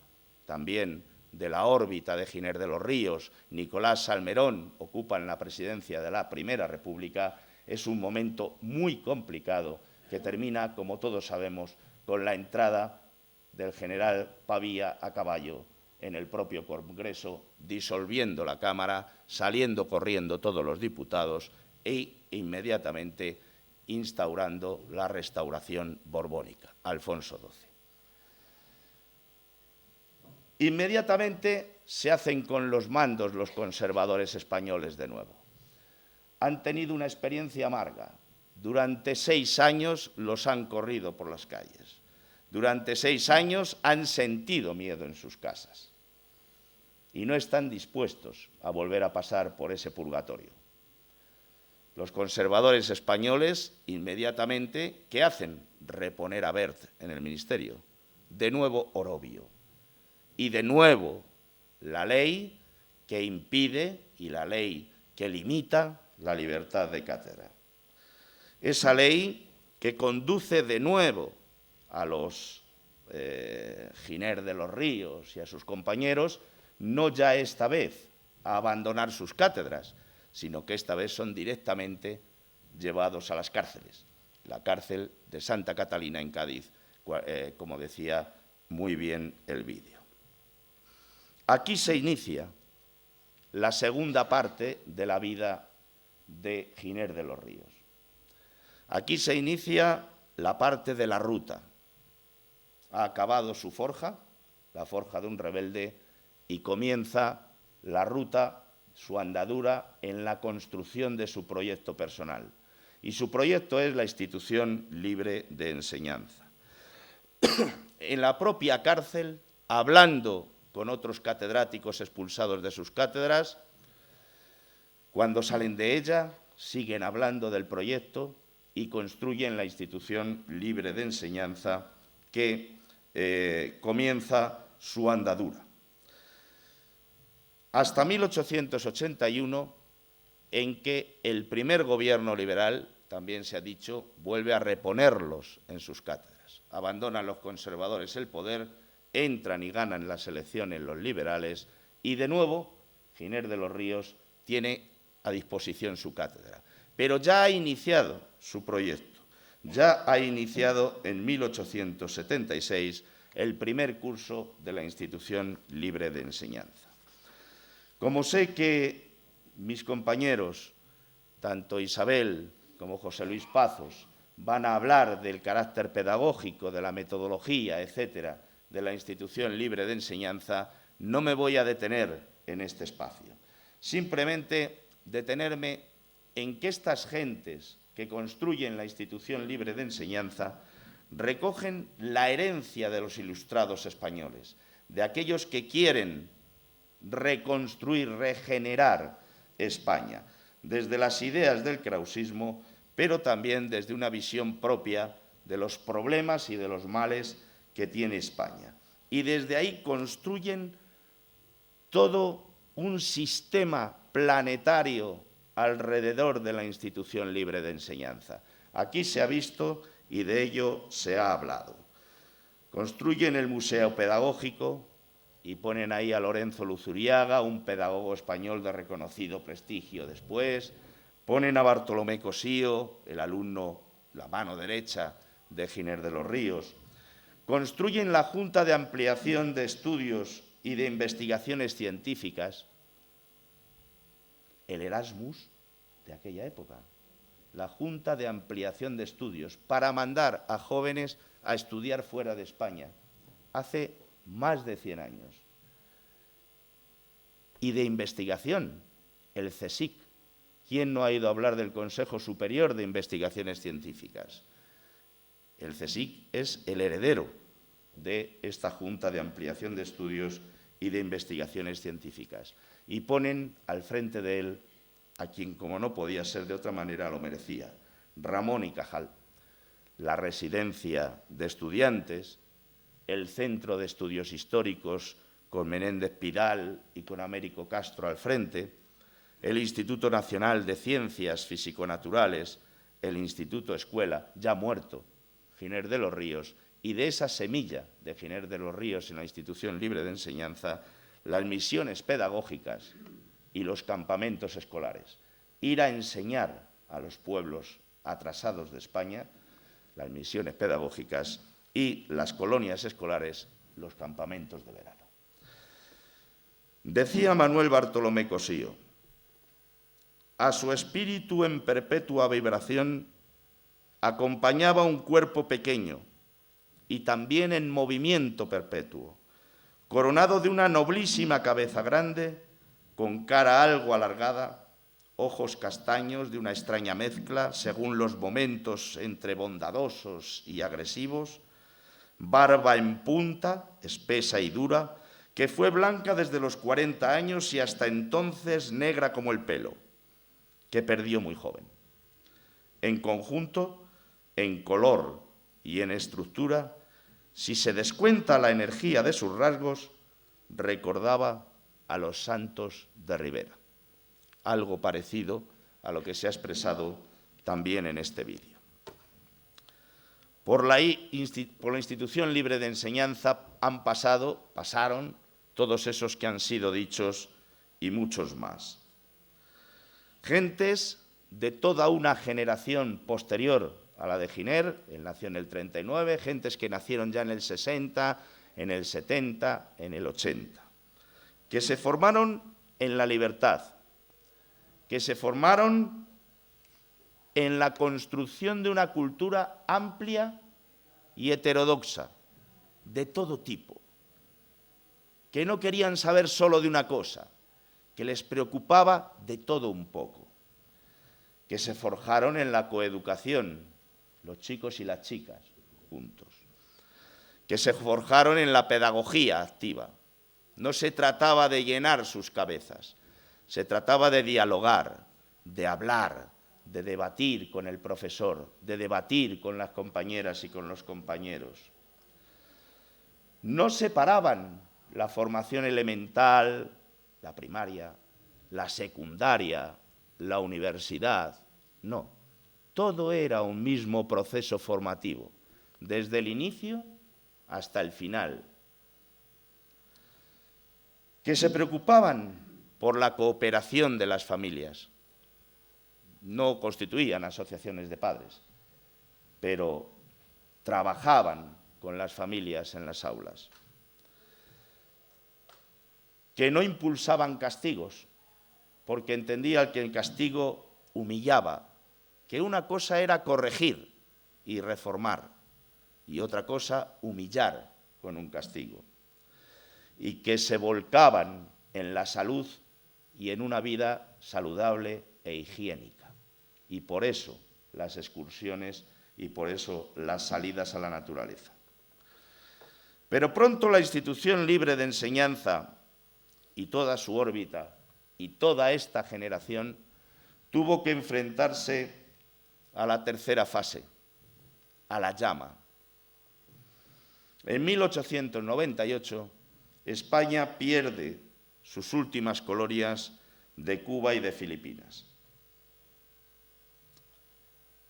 también de la órbita de Giner de los Ríos, Nicolás Salmerón ocupan la presidencia de la Primera República, es un momento muy complicado que termina, como todos sabemos, con la entrada del general Pavía a caballo en el propio Congreso, disolviendo la Cámara, saliendo corriendo todos los diputados e inmediatamente instaurando la restauración borbónica, Alfonso XII. Inmediatamente se hacen con los mandos los conservadores españoles de nuevo. Han tenido una experiencia amarga. Durante 6 años los han corrido por las calles. Durante 6 años han sentido miedo en sus casas y no están dispuestos a volver a pasar por ese purgatorio. Los conservadores españoles, inmediatamente, ¿qué hacen? Reponer a Wert en el ministerio. De nuevo Orobio. Y de nuevo la ley que impide y la ley que limita la libertad de cátedra. Esa ley que conduce de nuevo a los Giner de los Ríos y a sus compañeros, no ya esta vez a abandonar sus cátedras, sino que esta vez son directamente llevados a las cárceles. La cárcel de Santa Catalina en Cádiz, como decía muy bien el vídeo. Aquí se inicia la segunda parte de la vida de Giner de los Ríos. Aquí se inicia la parte de la ruta. Ha acabado su forja, la forja de un rebelde, y comienza la ruta, su andadura en la construcción de su proyecto personal. Y su proyecto es la Institución Libre de Enseñanza. En la propia cárcel, hablando con otros catedráticos expulsados de sus cátedras, cuando salen de ella, siguen hablando del proyecto y construyen la Institución Libre de Enseñanza que comienza su andadura. Hasta 1881, en que el primer gobierno liberal, también se ha dicho, vuelve a reponerlos en sus cátedras. Abandonan los conservadores el poder, entran y ganan las elecciones los liberales y, de nuevo, Giner de los Ríos tiene a disposición su cátedra. Pero ya ha iniciado su proyecto, ya ha iniciado en 1876 el primer curso de la Institución Libre de Enseñanza. Como sé que mis compañeros, tanto Isabel como José Luis Pazos, van a hablar del carácter pedagógico, de la metodología, etcétera, de la Institución Libre de Enseñanza, no me voy a detener en este espacio. Simplemente detenerme en que estas gentes que construyen la Institución Libre de Enseñanza recogen la herencia de los ilustrados españoles, de aquellos que quieren reconstruir, regenerar España, desde las ideas del krausismo, pero también desde una visión propia de los problemas y de los males que tiene España. Y desde ahí construyen todo un sistema planetario alrededor de la Institución Libre de Enseñanza. Aquí se ha visto y de ello se ha hablado. Construyen el Museo Pedagógico y ponen ahí a Lorenzo Luzuriaga, un pedagogo español de reconocido prestigio después. Ponen a Bartolomé Cosío, el alumno, la mano derecha de Giner de los Ríos. Construyen la Junta de Ampliación de Estudios y de Investigaciones Científicas, el Erasmus de aquella época, la Junta de Ampliación de Estudios, para mandar a jóvenes a estudiar fuera de España, hace más de 100 años. Y de investigación, el CSIC, ¿Quién no ha ido a hablar del Consejo Superior de Investigaciones Científicas? El CSIC es el heredero de esta Junta de Ampliación de Estudios y de Investigaciones Científicas. Y ponen al frente de él a quien, como no podía ser de otra manera, lo merecía, Ramón y Cajal. La residencia de estudiantes, el Centro de Estudios Históricos con Menéndez Pidal y con Américo Castro al frente, el Instituto Nacional de Ciencias Físico-Naturales, el Instituto Escuela, ya muerto, Giner de los Ríos, y de esa semilla de Giner de los Ríos en la Institución Libre de Enseñanza, las misiones pedagógicas y los campamentos escolares. Ir a enseñar a los pueblos atrasados de España, las misiones pedagógicas y las colonias escolares, los campamentos de verano. Decía Manuel Bartolomé Cosío: a su espíritu en perpetua vibración acompañaba un cuerpo pequeño y también en movimiento perpetuo, coronado de una noblísima cabeza grande, con cara algo alargada, ojos castaños de una extraña mezcla, según los momentos entre bondadosos y agresivos, barba en punta, espesa y dura, que fue blanca desde los 40 años y hasta entonces negra como el pelo, que perdió muy joven. En conjunto, en color y en estructura, si se descuenta la energía de sus rasgos, recordaba a los santos de Ribera. Algo parecido a lo que se ha expresado también en este vídeo. Por la Institución Libre de Enseñanza pasaron todos esos que han sido dichos y muchos más. Gentes de toda una generación posterior a la de Giner, él nació en el 39, gentes que nacieron ya en el 60, en el 70, en el 80, que se formaron en la libertad, que se formaron en la construcción de una cultura amplia y heterodoxa, de todo tipo, que no querían saber solo de una cosa, que les preocupaba de todo un poco, que se forjaron en la coeducación, los chicos y las chicas juntos, que se forjaron en la pedagogía activa. No se trataba de llenar sus cabezas, se trataba de dialogar, de hablar, de debatir con el profesor, de debatir con las compañeras y con los compañeros. No separaban la formación elemental, la primaria, la secundaria, la universidad, no. Todo era un mismo proceso formativo, desde el inicio hasta el final. Que se preocupaban por la cooperación de las familias. No constituían asociaciones de padres, pero trabajaban con las familias en las aulas. Que no impulsaban castigos, porque entendían que el castigo humillaba, que una cosa era corregir y reformar, y otra cosa humillar con un castigo. Y que se volcaban en la salud y en una vida saludable e higiénica. Y por eso las excursiones y por eso las salidas a la naturaleza. Pero pronto la Institución Libre de Enseñanza y toda su órbita y toda esta generación tuvo que enfrentarse a la tercera fase, a la llama. En 1898, España pierde sus últimas colonias de Cuba y de Filipinas.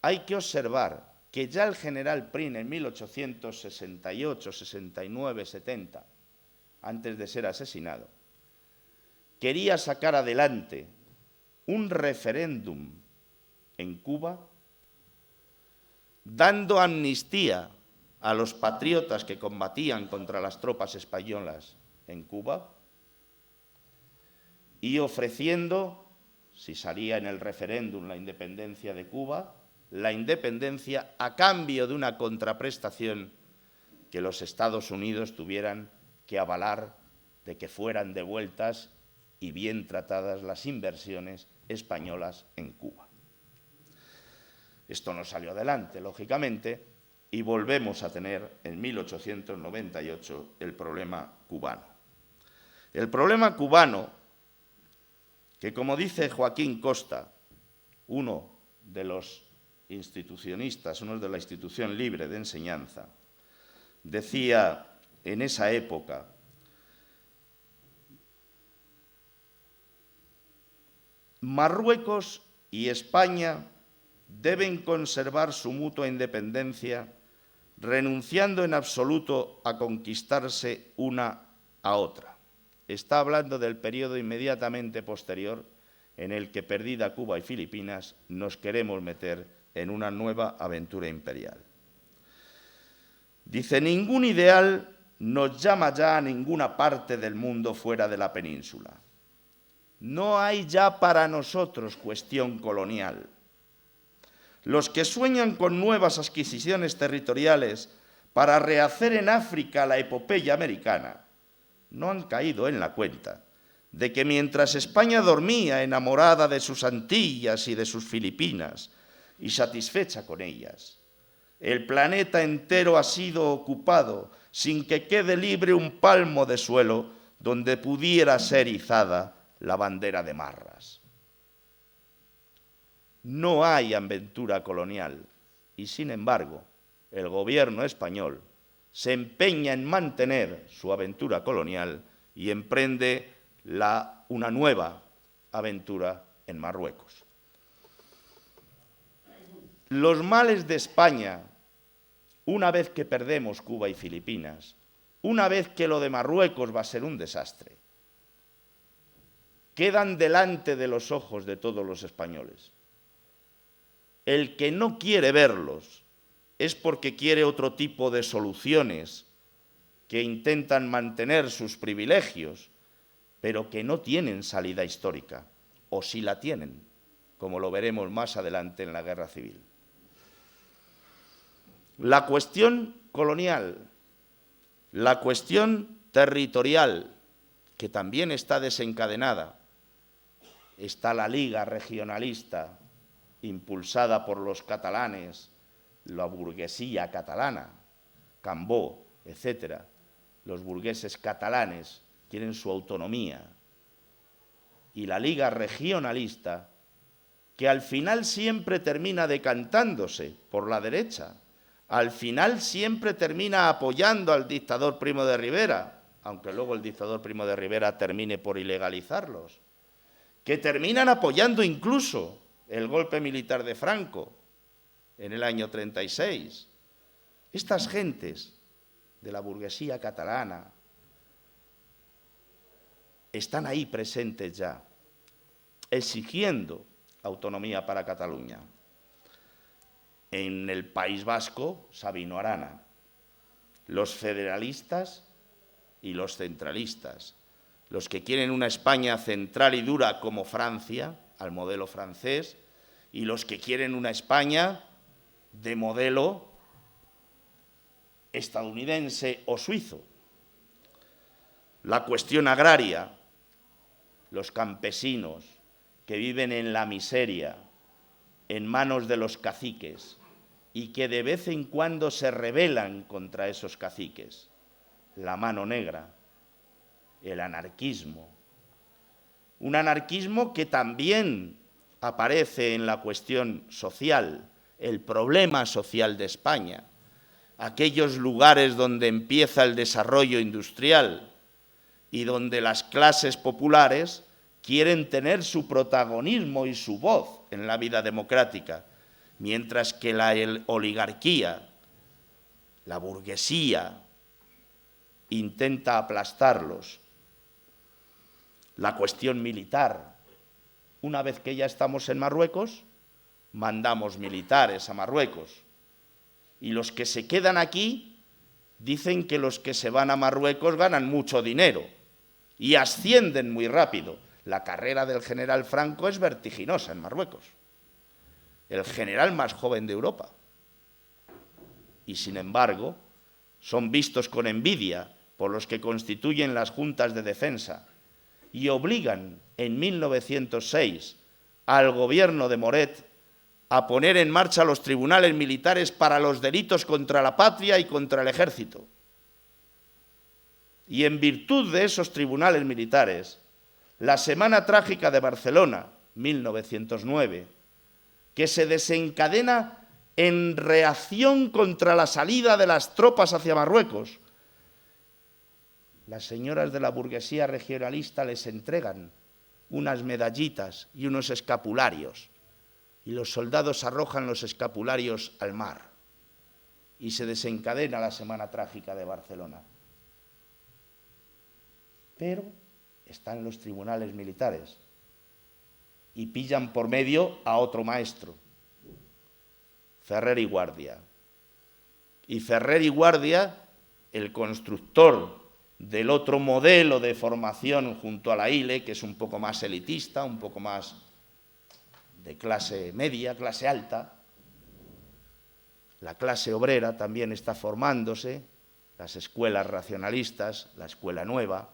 Hay que observar que ya el general Prim en 1868, 69, 70, antes de ser asesinado, quería sacar adelante un referéndum en Cuba, dando amnistía a los patriotas que combatían contra las tropas españolas en Cuba y ofreciendo, si salía en el referéndum la independencia de Cuba, la independencia a cambio de una contraprestación que los Estados Unidos tuvieran que avalar de que fueran devueltas y bien tratadas las inversiones españolas en Cuba. Esto no salió adelante, lógicamente, y volvemos a tener en 1898 el problema cubano. El problema cubano, que como dice Joaquín Costa, uno de los institucionistas, uno de la institución libre de enseñanza, decía en esa época: Marruecos y España deben conservar su mutua independencia, renunciando en absoluto a conquistarse una a otra. Está hablando del periodo inmediatamente posterior en el que, perdida Cuba y Filipinas, nos queremos meter en una nueva aventura imperial. Dice: ningún ideal nos llama ya a ninguna parte del mundo fuera de la península. No hay ya para nosotros cuestión colonial. Los que sueñan con nuevas adquisiciones territoriales para rehacer en África la epopeya americana no han caído en la cuenta de que mientras España dormía enamorada de sus Antillas y de sus Filipinas y satisfecha con ellas, el planeta entero ha sido ocupado sin que quede libre un palmo de suelo donde pudiera ser izada la bandera de Marras. No hay aventura colonial y, sin embargo, el gobierno español se empeña en mantener su aventura colonial y emprende una nueva aventura en Marruecos. Los males de España, una vez que perdemos Cuba y Filipinas, una vez que lo de Marruecos va a ser un desastre, quedan delante de los ojos de todos los españoles. El que no quiere verlos es porque quiere otro tipo de soluciones que intentan mantener sus privilegios, pero que no tienen salida histórica, o sí la tienen, como lo veremos más adelante en la Guerra Civil. La cuestión colonial, la cuestión territorial, que también está desencadenada, está la Liga Regionalista, impulsada por los catalanes, la burguesía catalana, Cambó, etc. Los burgueses catalanes quieren su autonomía. Y la Liga Regionalista, que al final siempre termina decantándose por la derecha, al final siempre termina apoyando al dictador Primo de Rivera, aunque luego el dictador Primo de Rivera termine por ilegalizarlos, que terminan apoyando incluso el golpe militar de Franco en el año 36. Estas gentes de la burguesía catalana están ahí presentes ya, exigiendo autonomía para Cataluña. En el País Vasco, Sabino Arana, los federalistas y los centralistas, los que quieren una España central y dura como Francia, al modelo francés, y los que quieren una España de modelo estadounidense o suizo. La cuestión agraria, los campesinos que viven en la miseria, en manos de los caciques, y que de vez en cuando se rebelan contra esos caciques. La mano negra, el anarquismo. Un anarquismo que también aparece en la cuestión social, el problema social de España, aquellos lugares donde empieza el desarrollo industrial y donde las clases populares quieren tener su protagonismo y su voz en la vida democrática, mientras que la oligarquía, la burguesía, intenta aplastarlos. La cuestión militar. Una vez que ya estamos en Marruecos, mandamos militares a Marruecos. Y los que se quedan aquí dicen que los que se van a Marruecos ganan mucho dinero y ascienden muy rápido. La carrera del general Franco es vertiginosa en Marruecos. El general más joven de Europa. Y sin embargo, son vistos con envidia por los que constituyen las juntas de defensa y obligan en 1906 al gobierno de Moret a poner en marcha los tribunales militares para los delitos contra la patria y contra el ejército. Y en virtud de esos tribunales militares, la Semana Trágica de Barcelona, 1909, que se desencadena en reacción contra la salida de las tropas hacia Marruecos, las señoras de la burguesía regionalista les entregan unas medallitas y unos escapularios, y los soldados arrojan los escapularios al mar, y se desencadena la Semana Trágica de Barcelona. Pero están los tribunales militares y pillan por medio a otro maestro, Ferrer y Guardia. Y Ferrer y Guardia, el constructor del otro modelo de formación junto a la ILE, que es un poco más elitista, un poco más de clase media, clase alta, la clase obrera también está formándose, las escuelas racionalistas, la escuela nueva,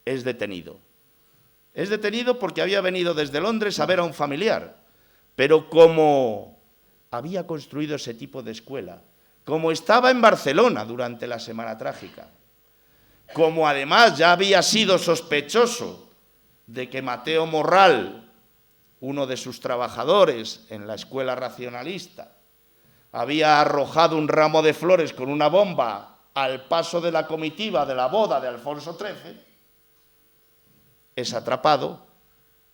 es detenido. Es detenido porque había venido desde Londres a ver a un familiar, pero como había construido ese tipo de escuela, como estaba en Barcelona durante la Semana Trágica, como además ya había sido sospechoso de que Mateo Morral, uno de sus trabajadores en la escuela racionalista, había arrojado un ramo de flores con una bomba al paso de la comitiva de la boda de Alfonso XIII, es atrapado,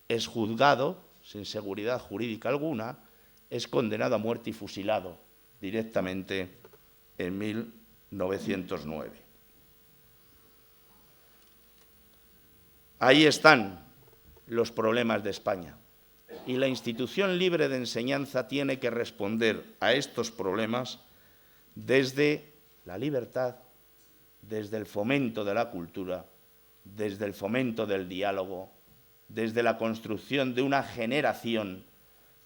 es juzgado, sin seguridad jurídica alguna, es condenado a muerte y fusilado directamente en 1909. Ahí están los problemas de España. Y la institución libre de enseñanza tiene que responder a estos problemas desde la libertad, desde el fomento de la cultura, desde el fomento del diálogo, desde la construcción de una generación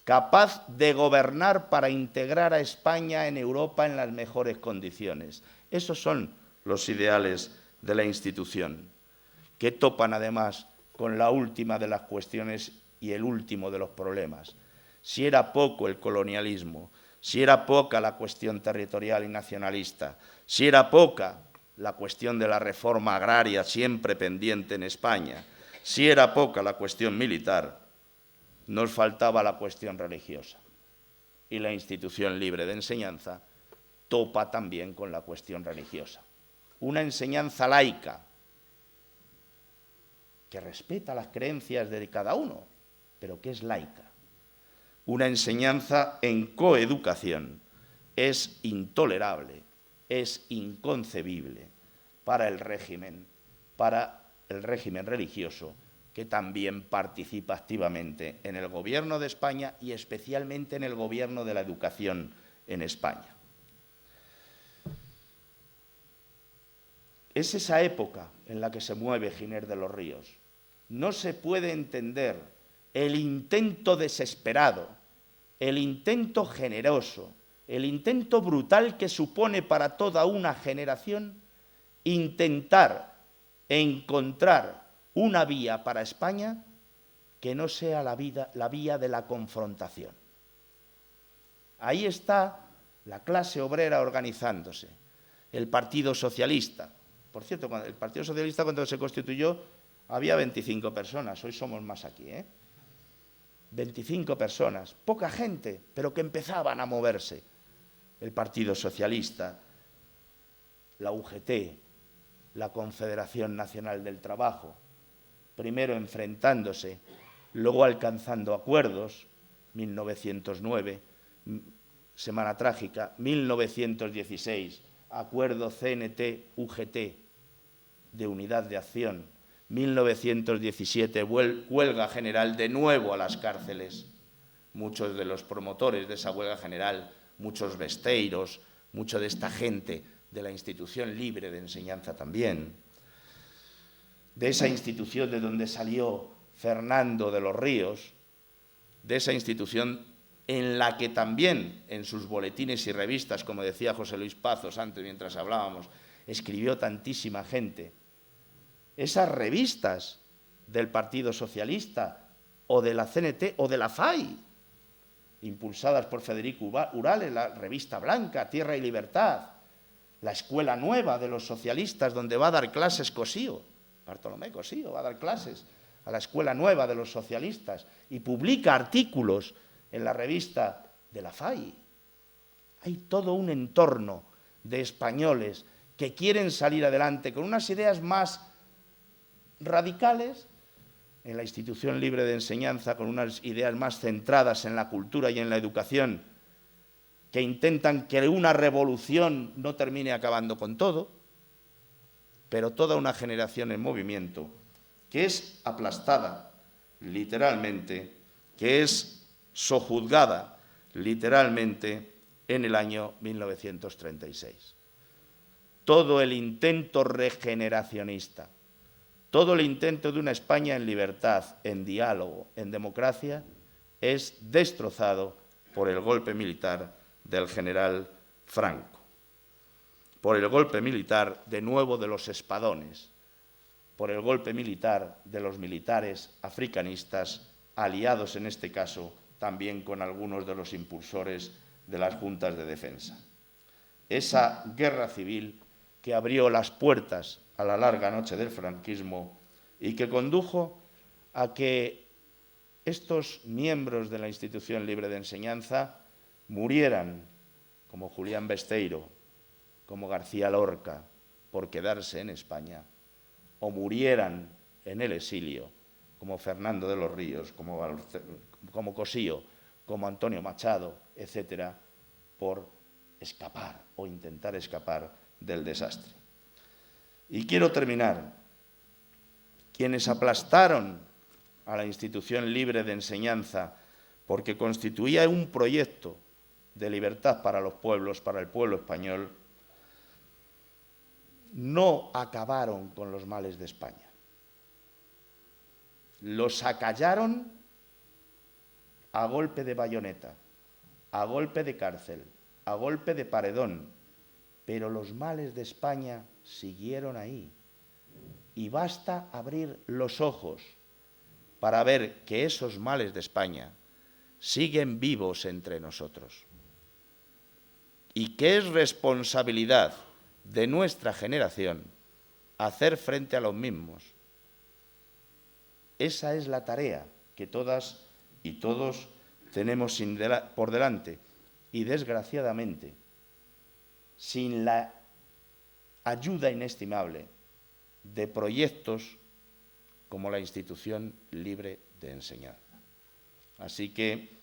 capaz de gobernar para integrar a España en Europa en las mejores condiciones. Esos son los ideales de la institución, que topan además con la última de las cuestiones y el último de los problemas. Si era poco el colonialismo, si era poca la cuestión territorial y nacionalista, si era poca la cuestión de la reforma agraria siempre pendiente en España, si era poca la cuestión militar, nos faltaba la cuestión religiosa. Y la institución libre de enseñanza topa también con la cuestión religiosa. Una enseñanza laica que respeta las creencias de cada uno, pero que es laica. Una enseñanza en coeducación es intolerable, es inconcebible para el régimen religioso, que también participa activamente en el gobierno de España y especialmente en el gobierno de la educación en España. Es esa época en la que se mueve Giner de los Ríos. No se puede entender el intento desesperado, el intento generoso, el intento brutal que supone para toda una generación intentar encontrar una vía para España que no sea la vía de la confrontación. Ahí está la clase obrera organizándose, el Partido Socialista. Por cierto, el Partido Socialista cuando se constituyó había 25 personas, hoy somos más aquí, 25 personas, poca gente, pero que empezaban a moverse. El Partido Socialista, la UGT, la Confederación Nacional del Trabajo, primero enfrentándose, luego alcanzando acuerdos, 1909, Semana Trágica, 1916, acuerdo CNT-UGT de unidad de acción, 1917, huelga general de nuevo a las cárceles. Muchos de los promotores de esa huelga general, muchos besteiros, mucha de esta gente de la institución libre de enseñanza también, de esa institución de donde salió Fernando de los Ríos, de esa institución en la que también en sus boletines y revistas, como decía José Luis Pazos antes mientras hablábamos, escribió tantísima gente. Esas revistas del Partido Socialista, o de la CNT o de la FAI, impulsadas por Federico Urales, la revista Blanca, Tierra y Libertad, la Escuela Nueva de los Socialistas, donde va a dar clases Cossío, Bartolomé Cossío va a dar clases a la Escuela Nueva de los Socialistas y publica artículos en la revista de la FAI. Hay todo un entorno de españoles que quieren salir adelante con unas ideas más radicales en la institución libre de enseñanza, con unas ideas más centradas en la cultura y en la educación, que intentan que una revolución no termine acabando con todo, pero toda una generación en movimiento que es aplastada literalmente, que es sojuzgada literalmente en el año 1936. Todo el intento regeneracionista, todo el intento de una España en libertad, en diálogo, en democracia, es destrozado por el golpe militar del general Franco, por el golpe militar de nuevo de los espadones, por el golpe militar de los militares africanistas, aliados en este caso también con algunos de los impulsores de las juntas de defensa. Esa guerra civil que abrió las puertas a la larga noche del franquismo y que condujo a que estos miembros de la institución libre de enseñanza murieran, como Julián Besteiro, como García Lorca, por quedarse en España, o murieran en el exilio, como Fernando de los Ríos, como Cossío, como Antonio Machado, etcétera, por escapar o intentar escapar del desastre. Y quiero terminar. Quienes aplastaron a la institución libre de enseñanza porque constituía un proyecto de libertad para los pueblos, para el pueblo español, no acabaron con los males de España. Los acallaron a golpe de bayoneta, a golpe de cárcel, a golpe de paredón, pero los males de España siguieron ahí. Y basta abrir los ojos para ver que esos males de España siguen vivos entre nosotros y que es responsabilidad de nuestra generación hacer frente a los mismos. Esa es la tarea que todas y todos tenemos por delante y, desgraciadamente, sin la ayuda inestimable de proyectos como la institución libre de enseñanza. Así que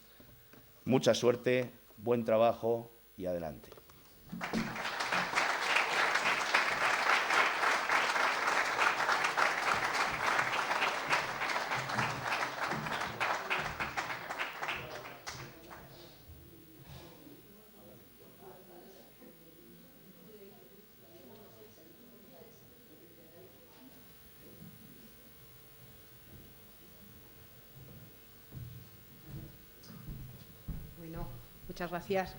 mucha suerte, buen trabajo y adelante. Muchas gracias.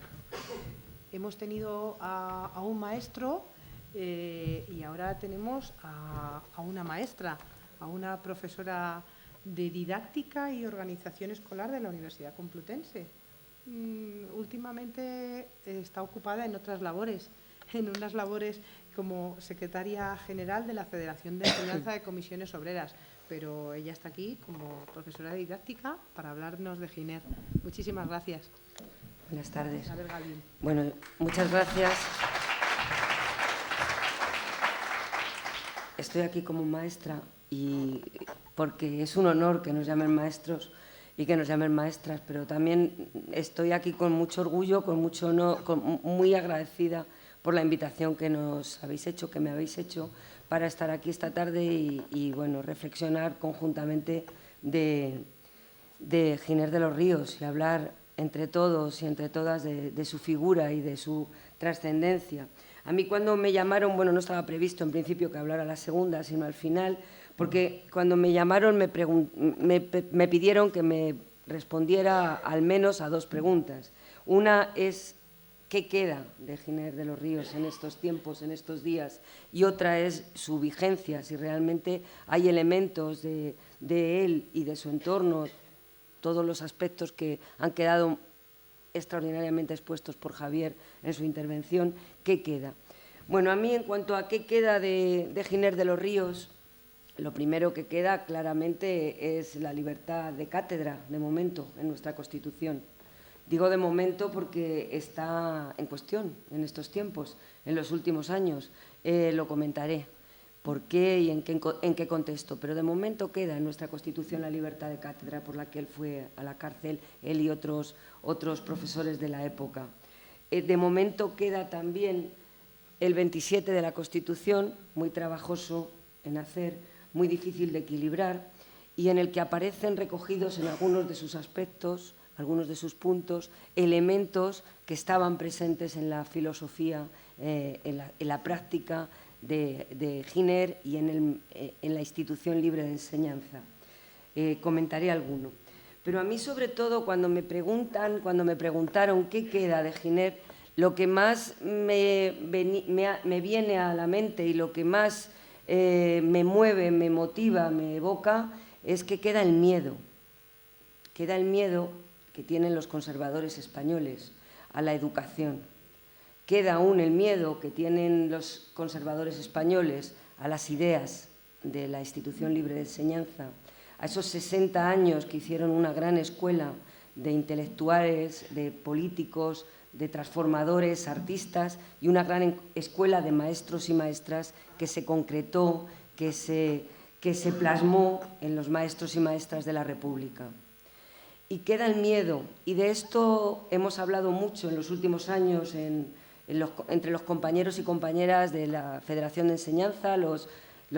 Hemos tenido a un maestro y ahora tenemos a una maestra, a una profesora de didáctica y organización escolar de la Universidad Complutense. Últimamente está ocupada en otras labores, en unas labores como secretaria general de la Federación de Enseñanza de Comisiones Obreras, pero ella está aquí como profesora de didáctica para hablarnos de Giner. Muchísimas gracias. Buenas tardes. A ver, Galín. Bueno, muchas gracias. Estoy aquí como maestra y porque es un honor que nos llamen maestros y que nos llamen maestras, pero también estoy aquí con mucho orgullo, con mucho honor, muy agradecida por la invitación que nos habéis hecho, que me habéis hecho para estar aquí esta tarde y bueno, reflexionar conjuntamente de Giner de los Ríos y hablar entre todos y entre todas de su figura y de su trascendencia. A mí cuando me llamaron, bueno, no estaba previsto en principio que hablara la segunda, sino al final, porque cuando me llamaron me pidieron que me respondiera al menos a dos preguntas. Una es, ¿qué queda de Giner de los Ríos en estos tiempos, en estos días? Y otra es su vigencia, si realmente hay elementos de él y de su entorno todos los aspectos que han quedado extraordinariamente expuestos por Javier en su intervención. ¿Qué queda? Bueno, a mí, en cuanto a qué queda de Giner de los Ríos, lo primero que queda claramente es la libertad de cátedra, de momento, en nuestra Constitución. Digo de momento porque está en cuestión en estos tiempos, en los últimos años. Lo comentaré por qué y en qué contexto, pero de momento queda en nuestra Constitución la libertad de cátedra, por la que él fue a la cárcel, él y otros profesores de la época. De momento queda también el 27 de la Constitución, muy trabajoso en hacer, muy difícil de equilibrar, y en el que aparecen recogidos en algunos de sus aspectos, algunos de sus puntos, elementos que estaban presentes en la filosofía, en la práctica de Giner y en la institución libre de enseñanza. Comentaré alguno. Pero a mí, sobre todo, cuando me preguntaron qué queda de Giner, lo que más me viene a la mente y lo que más me mueve, me motiva, me evoca, es que queda el miedo. Queda el miedo que tienen los conservadores españoles a la educación. Queda aún el miedo que tienen los conservadores españoles a las ideas de la institución libre de enseñanza, a esos 60 años que hicieron una gran escuela de intelectuales, de políticos, de transformadores, artistas, y una gran escuela de maestros y maestras que se concretó, que se plasmó en los maestros y maestras de la República. Y queda el miedo, y de esto hemos hablado mucho en los últimos años entre los compañeros y compañeras de la Federación de Enseñanza, los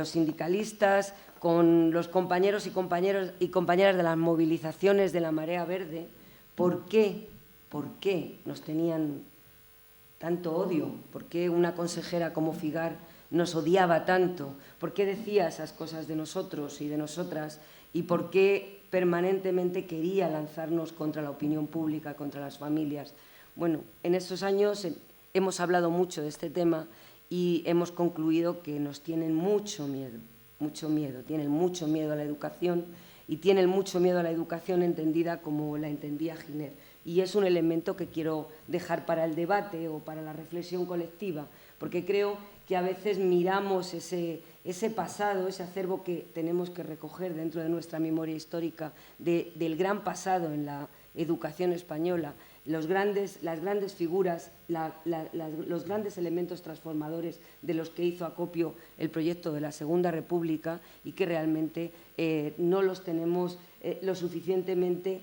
sindicalistas, con los compañeros y compañeras de las movilizaciones de la Marea Verde. ¿Por qué nos tenían tanto odio? ¿Por qué una consejera como Figar nos odiaba tanto? ¿Por qué decía esas cosas de nosotros y de nosotras? ¿Y por qué permanentemente quería lanzarnos contra la opinión pública, contra las familias? Bueno, en estos años hemos hablado mucho de este tema y hemos concluido que nos tienen mucho miedo, tienen mucho miedo a la educación, y tienen mucho miedo a la educación entendida como la entendía Giner. Y es un elemento que quiero dejar para el debate o para la reflexión colectiva, porque creo que a veces miramos ese pasado, ese acervo que tenemos que recoger dentro de nuestra memoria histórica del gran pasado en la educación española, las grandes figuras, los grandes elementos transformadores de los que hizo acopio el proyecto de la Segunda República, y que realmente no los tenemos lo suficientemente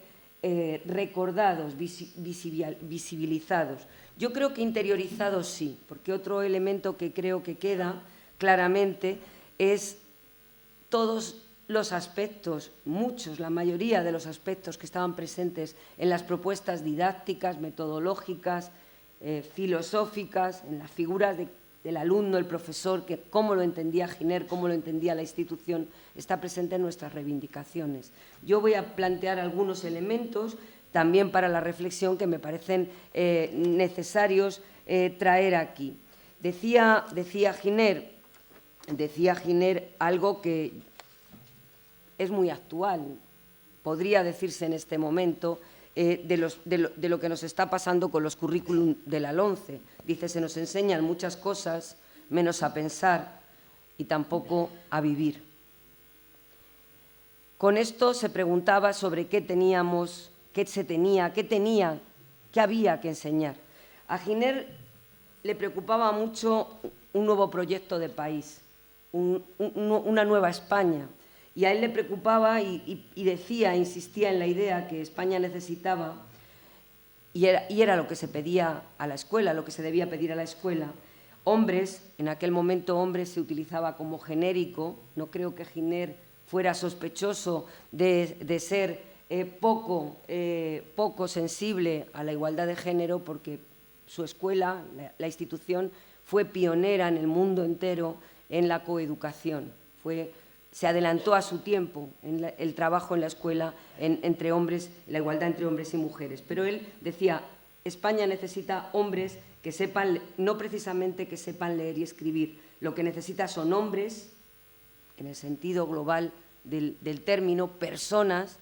recordados, visibilizados. Yo creo que interiorizados sí, porque otro elemento que creo que queda claramente es todos los aspectos, muchos, la mayoría de los aspectos que estaban presentes en las propuestas didácticas, metodológicas, filosóficas, en las figuras del alumno, el profesor, que cómo lo entendía Giner, cómo lo entendía la institución, está presente en nuestras reivindicaciones. Yo voy a plantear algunos elementos también para la reflexión que me parecen necesarios traer aquí. Decía Giner algo que es muy actual, podría decirse en este momento, de lo que nos está pasando con los currículum de la LOMCE. Dice, se nos enseñan muchas cosas, menos a pensar y tampoco a vivir. Con esto se preguntaba sobre qué teníamos, qué había que enseñar. A Giner le preocupaba mucho un nuevo proyecto de país, una nueva España. Y a él le preocupaba y decía, insistía en la idea que España necesitaba, y era lo que se pedía a la escuela, lo que se debía pedir a la escuela. Hombres, en aquel momento hombres se utilizaba como genérico, no creo que Giner fuera sospechoso de ser poco sensible a la igualdad de género, porque su escuela, la institución, fue pionera en el mundo entero en la coeducación. Se adelantó a su tiempo en el trabajo en la escuela entre hombres, la igualdad entre hombres y mujeres. Pero él decía, España necesita hombres que sepan, no precisamente que sepan leer y escribir, lo que necesita son hombres, en el sentido global del término, personas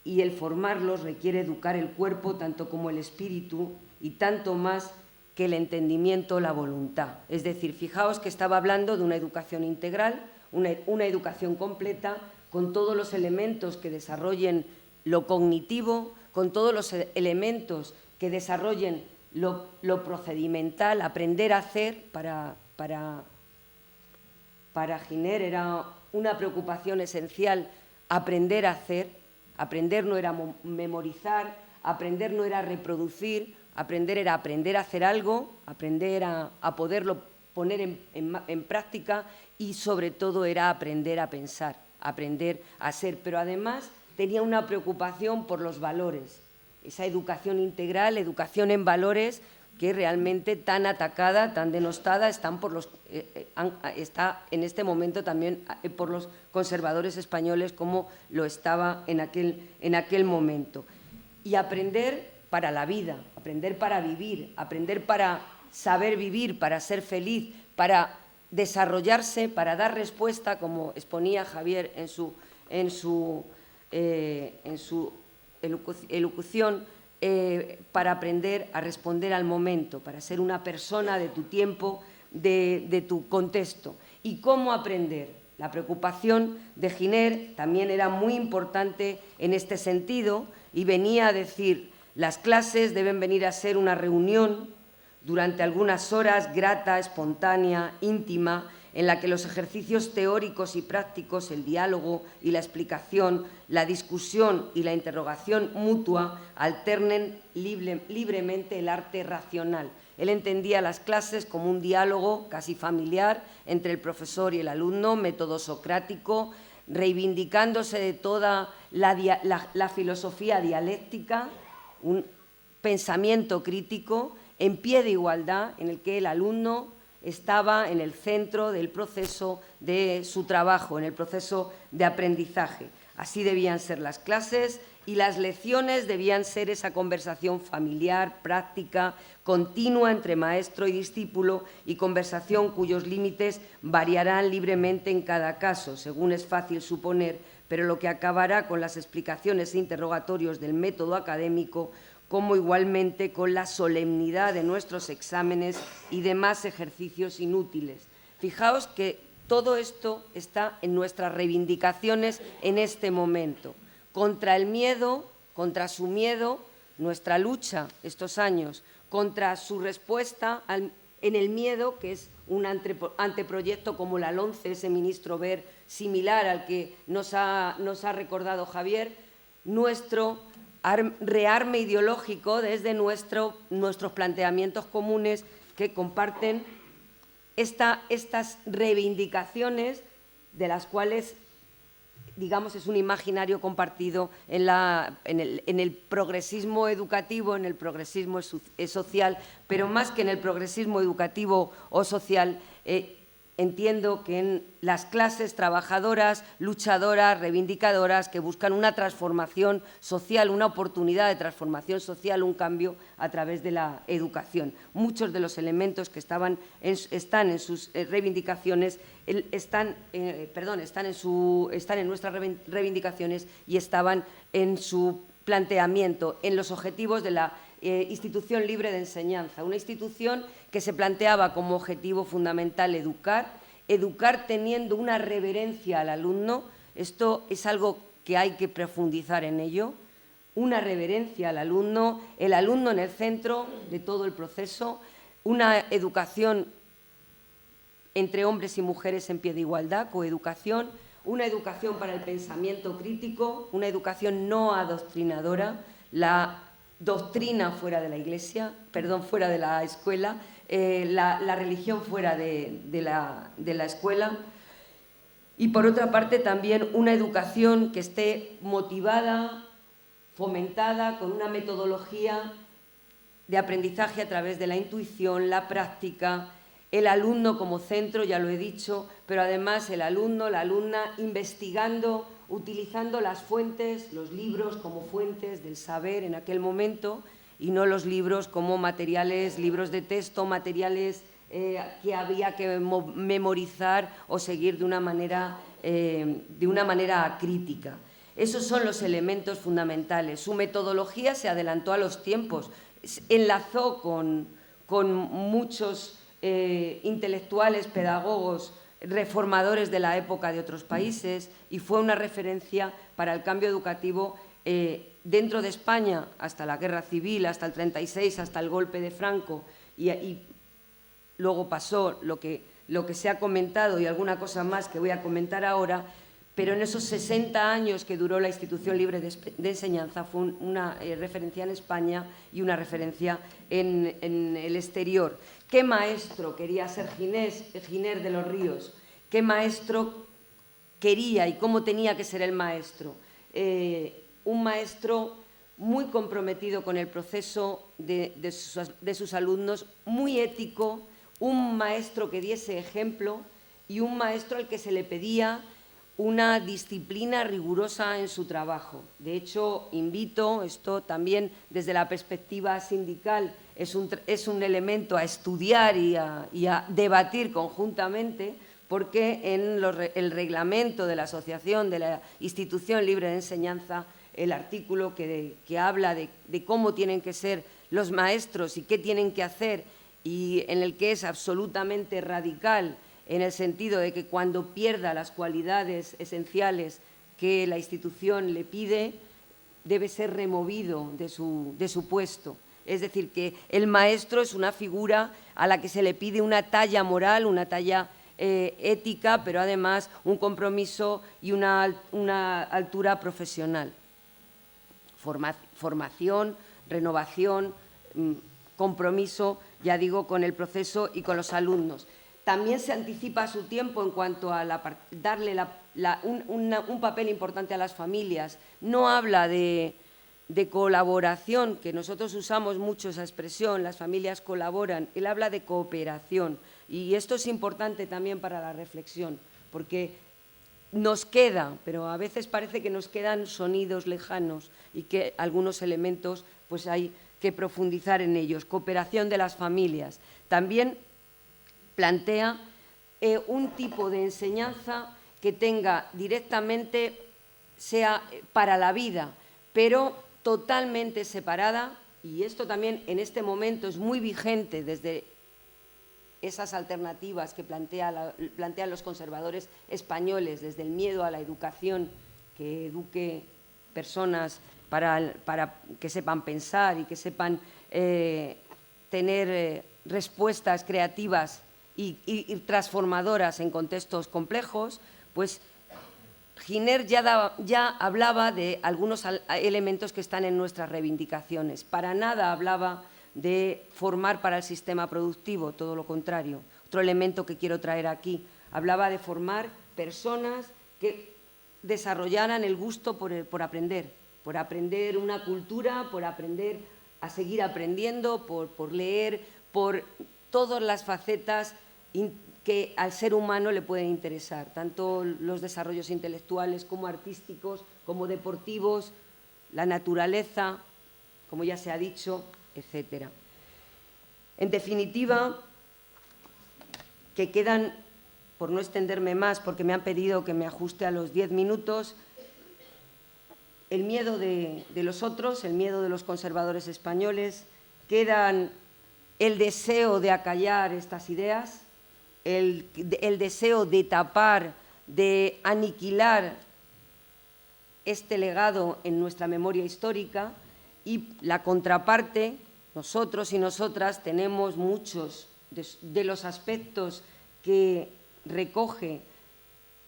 y el formarlos requiere educar el cuerpo tanto como el espíritu y tanto más que el entendimiento, la voluntad. Es decir, fijaos que estaba hablando de una educación integral, una educación completa, con todos los elementos que desarrollen lo cognitivo, con todos los elementos que desarrollen lo procedimental, aprender a hacer. Para Giner era una preocupación esencial aprender a hacer. Aprender no era memorizar, aprender no era reproducir, aprender era aprender a hacer algo, aprender a poderlo poner en práctica y sobre todo era aprender a pensar, aprender a ser. Pero además tenía una preocupación por los valores, esa educación integral, educación en valores que realmente tan atacada, tan denostada está en este momento también por los conservadores españoles como lo estaba en aquel momento. Y aprender para la vida, aprender para vivir, aprender para saber vivir, para ser feliz, para desarrollarse, para dar respuesta, como exponía Javier en su elocución, para aprender a responder al momento, para ser una persona de tu tiempo, de tu contexto. ¿Y cómo aprender? La preocupación de Giner también era muy importante en este sentido y venía a decir: las clases deben venir a ser una reunión durante algunas horas grata, espontánea, íntima, en la que los ejercicios teóricos y prácticos, el diálogo y la explicación, la discusión y la interrogación mutua alternen libremente el arte racional. Él entendía las clases como un diálogo casi familiar entre el profesor y el alumno, método socrático, reivindicándose de toda la filosofía dialéctica, un pensamiento crítico en pie de igualdad en el que el alumno estaba en el centro del proceso de su trabajo, en el proceso de aprendizaje. Así debían ser las clases y las lecciones debían ser esa conversación familiar, práctica, continua entre maestro y discípulo y conversación cuyos límites variarán libremente en cada caso, según es fácil suponer, pero lo que acabará con las explicaciones e interrogatorios del método académico, como igualmente con la solemnidad de nuestros exámenes y demás ejercicios inútiles. Fijaos que todo esto está en nuestras reivindicaciones en este momento. Contra el miedo, contra su miedo, nuestra lucha estos años, contra su respuesta en el miedo, que es un anteproyecto como la LOMCE, ese ministro Wert similar al que nos ha recordado Javier, nuestro rearme ideológico desde nuestros planteamientos comunes que comparten estas reivindicaciones de las cuales, digamos, es un imaginario compartido en el progresismo educativo, en el progresismo social, pero más que en el progresismo educativo o social, entiendo que en las clases trabajadoras, luchadoras, reivindicadoras, que buscan una transformación social, una oportunidad de transformación social, un cambio a través de la educación. Muchos de los elementos que están en sus reivindicaciones están en nuestras reivindicaciones y estaban en su planteamiento, en los objetivos de la institución libre de enseñanza, una institución que se planteaba como objetivo fundamental educar teniendo una reverencia al alumno. Esto es algo que hay que profundizar en ello, una reverencia al alumno, el alumno en el centro de todo el proceso, una educación entre hombres y mujeres en pie de igualdad, coeducación, una educación para el pensamiento crítico, una educación no adoctrinadora, la doctrina fuera de la iglesia, fuera de la escuela, la religión fuera de la escuela. Y por otra parte también una educación que esté motivada, fomentada, con una metodología de aprendizaje a través de la intuición, la práctica, el alumno como centro, ya lo he dicho, pero además el alumno, la alumna investigando, utilizando las fuentes, los libros como fuentes del saber en aquel momento y no los libros como materiales, libros de texto, materiales que había que memorizar o seguir de una manera crítica. Esos son los elementos fundamentales. Su metodología se adelantó a los tiempos, enlazó con muchos intelectuales, pedagogos, reformadores de la época de otros países y fue una referencia para el cambio educativo dentro de España hasta la Guerra Civil, hasta el 36, hasta el golpe de Franco y luego pasó lo que se ha comentado y alguna cosa más que voy a comentar ahora, pero en esos 60 años que duró la Institución Libre de Enseñanza fue una referencia en España y una referencia en el exterior. ¿Qué maestro quería ser Giner de los Ríos? ¿Qué maestro quería y cómo tenía que ser el maestro? Un maestro muy comprometido con el proceso de sus alumnos, muy ético, un maestro que diese ejemplo y un maestro al que se le pedía una disciplina rigurosa en su trabajo. De hecho, invito, esto también desde la perspectiva sindical, es un elemento a estudiar y a debatir conjuntamente, porque en el reglamento de la Asociación de la Institución Libre de Enseñanza, el artículo que habla de cómo tienen que ser los maestros y qué tienen que hacer, y en el que es absolutamente radical, en el sentido de que cuando pierda las cualidades esenciales que la institución le pide, debe ser removido de su puesto. Es decir, que el maestro es una figura a la que se le pide una talla moral, una talla ética, pero además un compromiso y una altura profesional. Formación, renovación, compromiso, ya digo, con el proceso y con los alumnos. También se anticipa a su tiempo en cuanto a darle un papel importante a las familias. No habla de colaboración, que nosotros usamos mucho esa expresión, las familias colaboran. Él habla de cooperación y esto es importante también para la reflexión, porque nos queda, pero a veces parece que nos quedan sonidos lejanos y que algunos elementos pues hay que profundizar en ellos. Cooperación de las familias. También plantea un tipo de enseñanza que tenga directamente, sea para la vida, pero totalmente separada, y esto también en este momento es muy vigente desde esas alternativas que plantean los conservadores españoles, desde el miedo a la educación, que eduque personas para que sepan pensar y que sepan tener respuestas creativas y transformadoras en contextos complejos, pues Giner ya hablaba de algunos elementos que están en nuestras reivindicaciones. Para nada hablaba de formar para el sistema productivo, todo lo contrario. Otro elemento que quiero traer aquí, hablaba de formar personas que desarrollaran el gusto por aprender una cultura, por aprender a seguir aprendiendo, por leer, por todas las facetas que al ser humano le pueden interesar, tanto los desarrollos intelectuales como artísticos, como deportivos, la naturaleza, como ya se ha dicho, etc. En definitiva, que quedan, por no extenderme más, porque me han pedido que me ajuste a los 10 minutos, el miedo de los otros, el miedo de los conservadores españoles, quedan el deseo de acallar estas ideas, el deseo de tapar, de aniquilar este legado en nuestra memoria histórica, y la contraparte, nosotros y nosotras tenemos muchos de los aspectos que recoge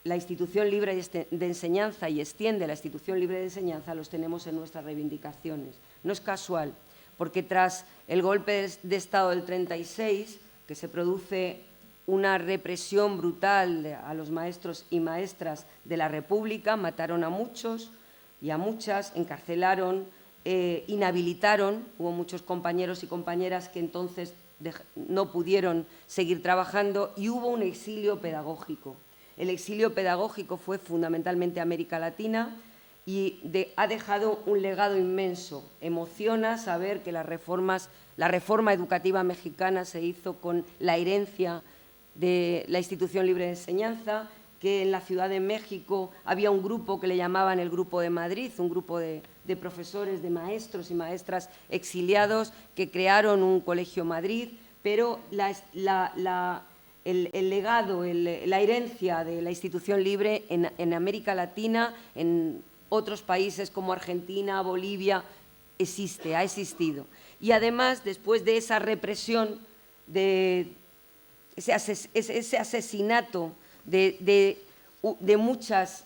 la Institución Libre de Enseñanza y extiende la Institución Libre de Enseñanza, los tenemos en nuestras reivindicaciones. No es casual, porque tras el golpe de Estado del 36, que se produce una represión brutal a los maestros y maestras de la República, mataron a muchos y a muchas, encarcelaron, inhabilitaron, hubo muchos compañeros y compañeras que entonces no pudieron seguir trabajando y hubo un exilio pedagógico. El exilio pedagógico fue fundamentalmente América Latina y ha dejado un legado inmenso. Emociona saber que la reforma educativa mexicana se hizo con la herencia de la Institución Libre de Enseñanza, que en la Ciudad de México había un grupo que le llamaban el Grupo de Madrid, un grupo de profesores, de maestros y maestras exiliados que crearon un Colegio Madrid, pero el legado, la herencia de la institución libre en América Latina, en otros países como Argentina, Bolivia, ha existido. Y además, después de esa represión, de ese asesinato de muchas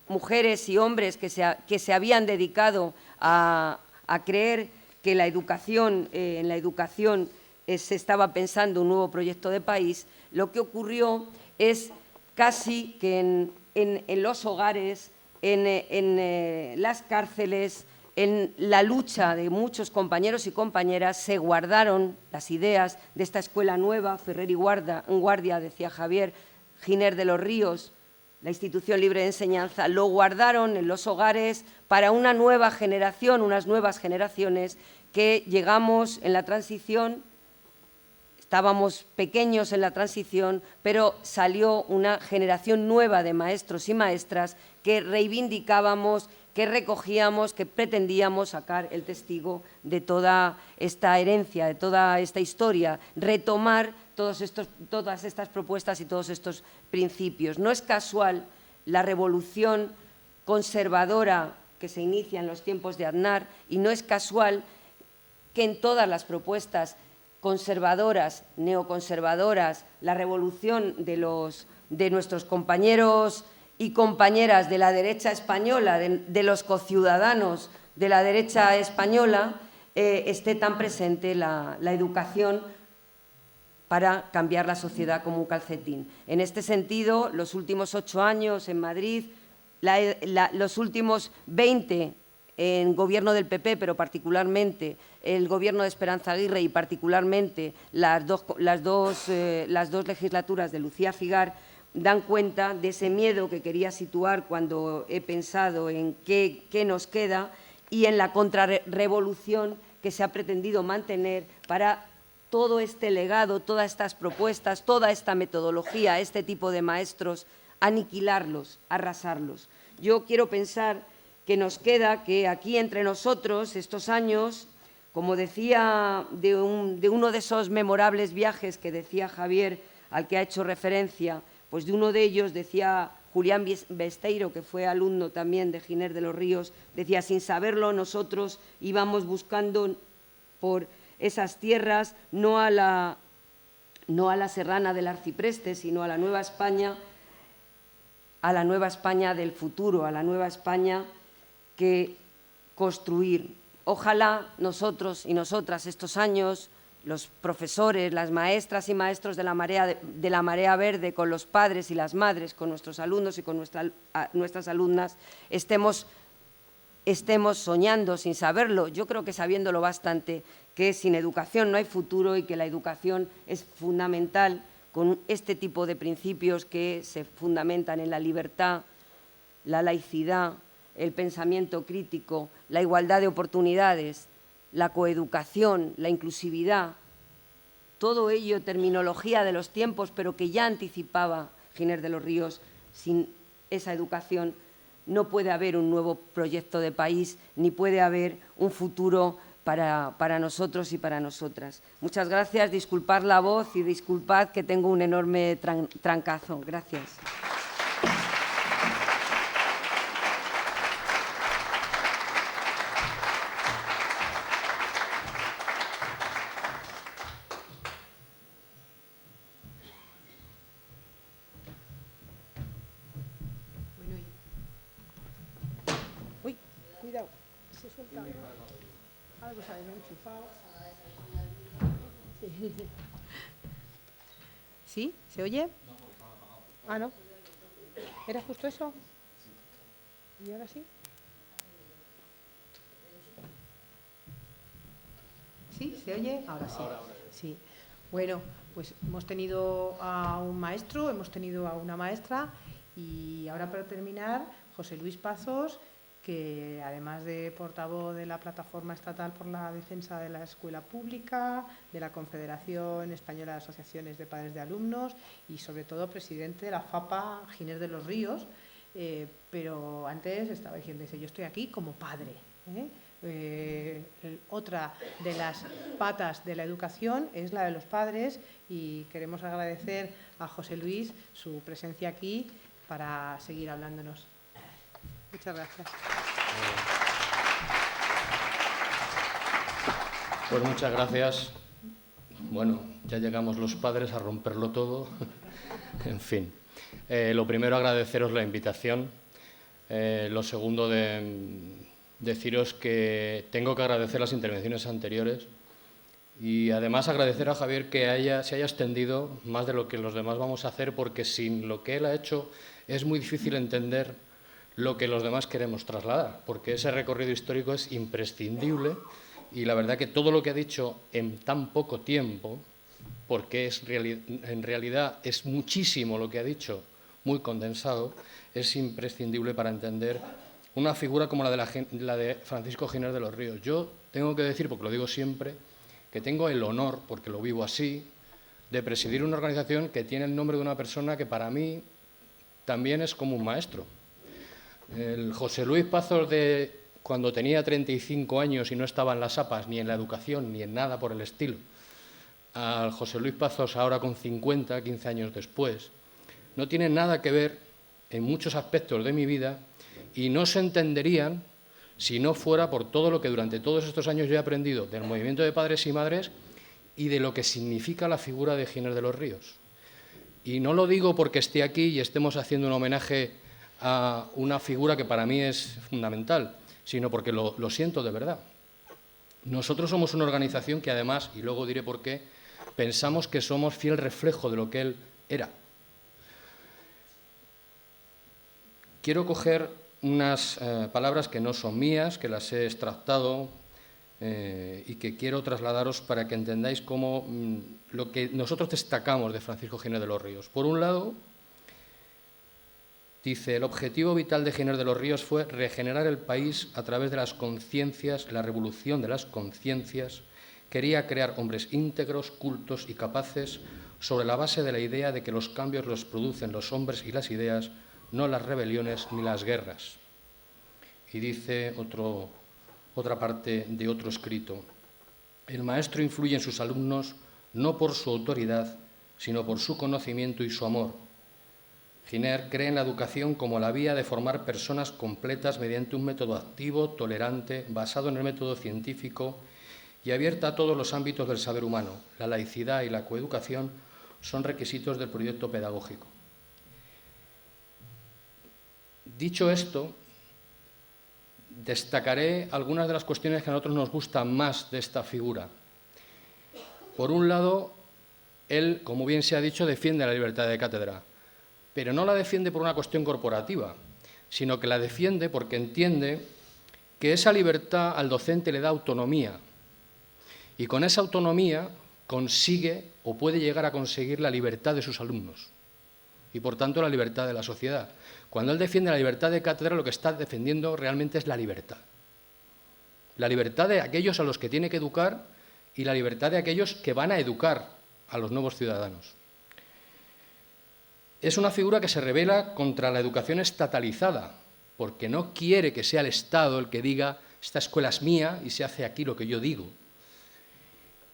mujeres y hombres que se habían dedicado a creer que en la educación se estaba pensando un nuevo proyecto de país, lo que ocurrió es casi que en los hogares, en las cárceles, en la lucha de muchos compañeros y compañeras, se guardaron las ideas de esta escuela nueva, Ferrer y Guardia, decía Javier, Giner de los Ríos, la institución libre de enseñanza, lo guardaron en los hogares para una nueva generación, unas nuevas generaciones que llegamos en la transición. Estábamos pequeños en la transición, pero salió una generación nueva de maestros y maestras que reivindicábamos, que recogíamos, que pretendíamos sacar el testigo de toda esta herencia, de toda esta historia, retomar todas estas propuestas y todos estos principios. No es casual la revolución conservadora que se inicia en los tiempos de Aznar y no es casual que en todas las propuestas conservadoras, neoconservadoras, la revolución de nuestros compañeros y compañeras de la derecha española, de los cociudadanos de la derecha española, esté tan presente la educación para cambiar la sociedad como un calcetín. En este sentido, los últimos 8 años en Madrid, los últimos 20 en gobierno del PP, pero particularmente el gobierno de Esperanza Aguirre y particularmente las dos legislaturas de Lucía Figar, dan cuenta de ese miedo que quería situar cuando he pensado en qué nos queda y en la contrarrevolución que se ha pretendido mantener para todo este legado, todas estas propuestas, toda esta metodología, este tipo de maestros, aniquilarlos, arrasarlos. Yo quiero pensar que nos queda que aquí entre nosotros estos años, como decía de uno de esos memorables viajes que decía Javier, al que ha hecho referencia, pues de uno de ellos decía Julián Besteiro, que fue alumno también de Giner de los Ríos, decía, sin saberlo nosotros íbamos buscando por esas tierras, no a la serrana del arcipreste, sino a la Nueva España del futuro, a la Nueva España que construir. Ojalá nosotros y nosotras estos años, los profesores, las maestras y maestros de la Marea Verde, con los padres y las madres, con nuestros alumnos y con nuestras alumnas, estemos soñando sin saberlo, yo creo que sabiéndolo bastante, que sin educación no hay futuro y que la educación es fundamental con este tipo de principios que se fundamentan en la libertad, la laicidad, el pensamiento crítico, la igualdad de oportunidades, la coeducación, la inclusividad, todo ello terminología de los tiempos, pero que ya anticipaba Giner de los Ríos. Sin esa educación no puede haber un nuevo proyecto de país, ni puede haber un futuro para nosotros y para nosotras. Muchas gracias, disculpad la voz y disculpad que tengo un enorme trancazo. Gracias. Uy, cuidado, se suelta. Algo se ha enchufado. ¿Sí? ¿Se oye? Ah, ¿no? ¿Era justo eso? ¿Y ahora sí? ¿Sí? ¿Se oye? Ahora sí. Sí. Bueno, pues hemos tenido a un maestro, hemos tenido a una maestra y ahora para terminar, José Luis Pazos, que además de portavoz de la Plataforma Estatal por la Defensa de la Escuela Pública, de la Confederación Española de Asociaciones de Padres de Alumnos y sobre todo presidente de la FAPA Giner de los Ríos, pero antes estaba diciendo, dice, yo estoy aquí como padre. Otra de las patas de la educación es la de los padres y queremos agradecer a José Luis su presencia aquí para seguir hablándonos. Muchas gracias. Pues muchas gracias. Bueno, ya llegamos los padres a romperlo todo. En fin, lo primero agradeceros la invitación. Lo segundo deciros que tengo que agradecer las intervenciones anteriores y además agradecer a Javier que se haya extendido más de lo que los demás vamos a hacer, porque sin lo que él ha hecho es muy difícil entender lo que los demás queremos trasladar, porque ese recorrido histórico es imprescindible y la verdad que todo lo que ha dicho en tan poco tiempo, porque en realidad es muchísimo lo que ha dicho, muy condensado, es imprescindible para entender una figura como la de Francisco Giner de los Ríos. Yo tengo que decir, porque lo digo siempre, que tengo el honor, porque lo vivo así, de presidir una organización que tiene el nombre de una persona que para mí también es como un maestro. El José Luis Pazos de cuando tenía 35 años y no estaba en las APAs, ni en la educación, ni en nada por el estilo, al José Luis Pazos ahora con 50, 15 años después, no tiene nada que ver en muchos aspectos de mi vida y no se entenderían si no fuera por todo lo que durante todos estos años yo he aprendido del movimiento de padres y madres y de lo que significa la figura de Giner de los Ríos. Y no lo digo porque esté aquí y estemos haciendo un homenaje a una figura que para mí es fundamental, sino porque lo siento de verdad. Nosotros somos una organización que además, y luego diré por qué, pensamos que somos fiel reflejo de lo que él era. Quiero coger unas palabras que no son mías, que las he extractado y que quiero trasladaros para que entendáis cómo lo que nosotros destacamos de Francisco Giner de los Ríos. Por un lado, dice, el objetivo vital de Giner de los Ríos fue regenerar el país a través de las conciencias, la revolución de las conciencias. Quería crear hombres íntegros, cultos y capaces sobre la base de la idea de que los cambios los producen los hombres y las ideas, no las rebeliones ni las guerras. Y dice otra parte de otro escrito, el maestro influye en sus alumnos no por su autoridad, sino por su conocimiento y su amor. Giner cree en la educación como la vía de formar personas completas mediante un método activo, tolerante, basado en el método científico y abierta a todos los ámbitos del saber humano. La laicidad y la coeducación son requisitos del proyecto pedagógico. Dicho esto, destacaré algunas de las cuestiones que a nosotros nos gustan más de esta figura. Por un lado, él, como bien se ha dicho, defiende la libertad de cátedra, pero no la defiende por una cuestión corporativa, sino que la defiende porque entiende que esa libertad al docente le da autonomía y con esa autonomía consigue o puede llegar a conseguir la libertad de sus alumnos y, por tanto, la libertad de la sociedad. Cuando él defiende la libertad de cátedra, lo que está defendiendo realmente es la libertad. La libertad de aquellos a los que tiene que educar y la libertad de aquellos que van a educar a los nuevos ciudadanos. Es una figura que se rebela contra la educación estatalizada, porque no quiere que sea el Estado el que diga esta escuela es mía y se hace aquí lo que yo digo.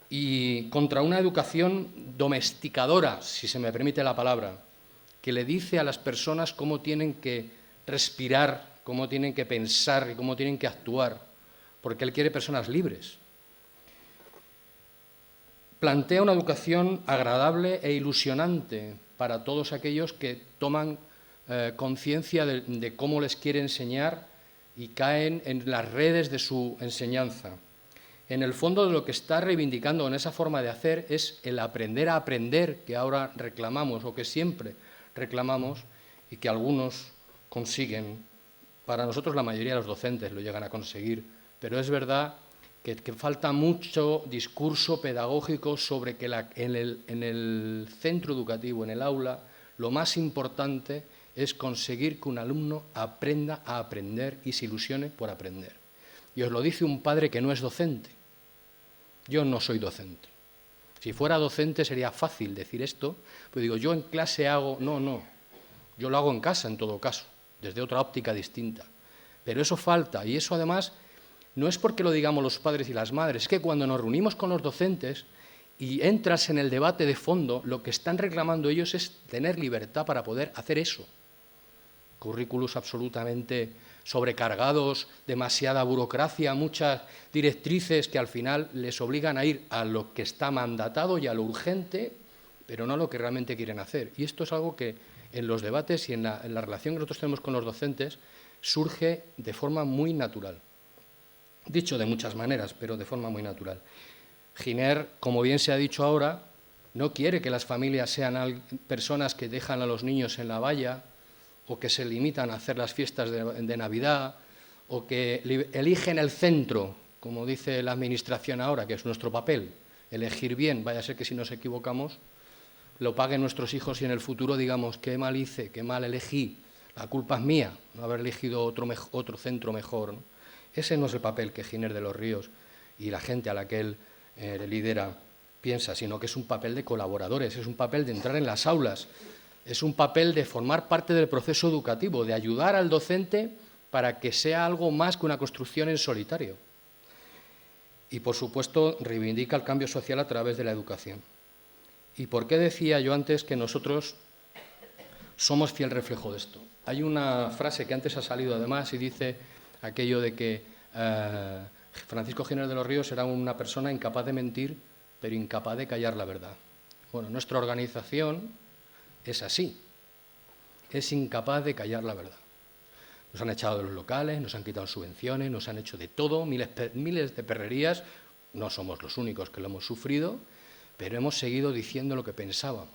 Y contra una educación domesticadora, si se me permite la palabra, que le dice a las personas cómo tienen que respirar, cómo tienen que pensar y cómo tienen que actuar, porque él quiere personas libres. Plantea una educación agradable e ilusionante para todos aquellos que toman conciencia de cómo les quiere enseñar y caen en las redes de su enseñanza. En el fondo, de lo que está reivindicando en esa forma de hacer es el aprender a aprender que ahora reclamamos o que siempre reclamamos y que algunos consiguen. Para nosotros la mayoría de los docentes lo llegan a conseguir, pero es verdad que falta mucho discurso pedagógico sobre que en el centro educativo, en el aula, lo más importante es conseguir que un alumno aprenda a aprender y se ilusione por aprender. Y os lo dice un padre que no es docente. Yo no soy docente. Si fuera docente sería fácil decir esto, pero digo, yo en clase hago... No, yo lo hago en casa en todo caso, desde otra óptica distinta. Pero eso falta, y eso además no es porque lo digamos los padres y las madres, es que cuando nos reunimos con los docentes y entras en el debate de fondo, lo que están reclamando ellos es tener libertad para poder hacer eso. Currículos absolutamente sobrecargados, demasiada burocracia, muchas directrices que al final les obligan a ir a lo que está mandatado y a lo urgente, pero no a lo que realmente quieren hacer. Y esto es algo que en los debates y en la relación que nosotros tenemos con los docentes surge de forma muy natural. Dicho de muchas maneras, pero de forma muy natural. Giner, como bien se ha dicho ahora, no quiere que las familias sean personas que dejan a los niños en la valla o que se limitan a hacer las fiestas de Navidad o que eligen el centro, como dice la Administración ahora, que es nuestro papel, elegir bien, vaya a ser que si nos equivocamos lo paguen nuestros hijos y en el futuro digamos qué mal hice, qué mal elegí, la culpa es mía, no haber elegido otro centro mejor, ¿no? Ese no es el papel que Giner de los Ríos y la gente a la que él lidera piensa, sino que es un papel de colaboradores, es un papel de entrar en las aulas, es un papel de formar parte del proceso educativo, de ayudar al docente para que sea algo más que una construcción en solitario. Y, por supuesto, reivindica el cambio social a través de la educación. ¿Y por qué decía yo antes que nosotros somos fiel reflejo de esto? Hay una frase que antes ha salido además y dice aquello de que Francisco Giner de los Ríos era una persona incapaz de mentir, pero incapaz de callar la verdad. Bueno, nuestra organización es así, es incapaz de callar la verdad. Nos han echado de los locales, nos han quitado subvenciones, nos han hecho de todo, miles de perrerías. No somos los únicos que lo hemos sufrido, pero hemos seguido diciendo lo que pensábamos.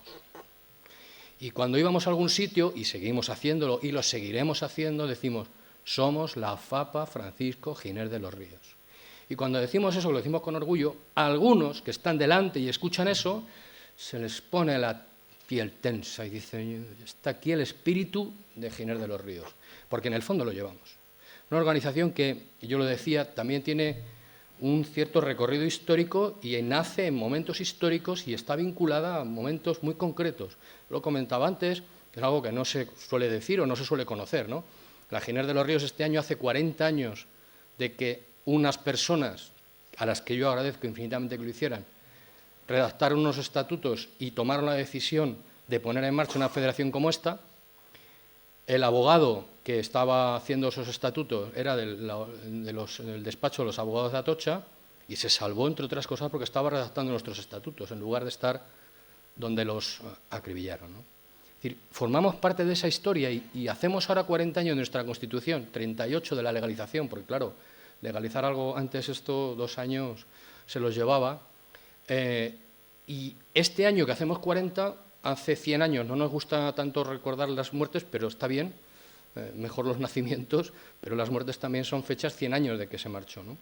Y cuando íbamos a algún sitio, y seguimos haciéndolo, y lo seguiremos haciendo, decimos, somos la FAPA Francisco Giner de los Ríos. Y cuando decimos eso, lo decimos con orgullo, a algunos que están delante y escuchan eso, se les pone la piel tensa y dicen, está aquí el espíritu de Giner de los Ríos, porque en el fondo lo llevamos. Una organización que, yo lo decía, también tiene un cierto recorrido histórico y nace en momentos históricos y está vinculada a momentos muy concretos. Lo comentaba antes, que es algo que no se suele decir o no se suele conocer, ¿no? La Giner de los Ríos este año hace 40 años de que unas personas, a las que yo agradezco infinitamente que lo hicieran, redactaron unos estatutos y tomaron la decisión de poner en marcha una federación como esta. El abogado que estaba haciendo esos estatutos era del despacho de los abogados de Atocha y se salvó, entre otras cosas, porque estaba redactando nuestros estatutos en lugar de estar donde los acribillaron, ¿no? Es decir, formamos parte de esa historia y hacemos ahora 40 años de nuestra Constitución, 38 de la legalización, porque claro, legalizar algo antes esto 2 años se los llevaba. Y este año que hacemos 40, hace 100 años, no nos gusta tanto recordar las muertes, pero está bien, mejor los nacimientos, pero las muertes también son fechas 100 años de que se marchó, ¿no?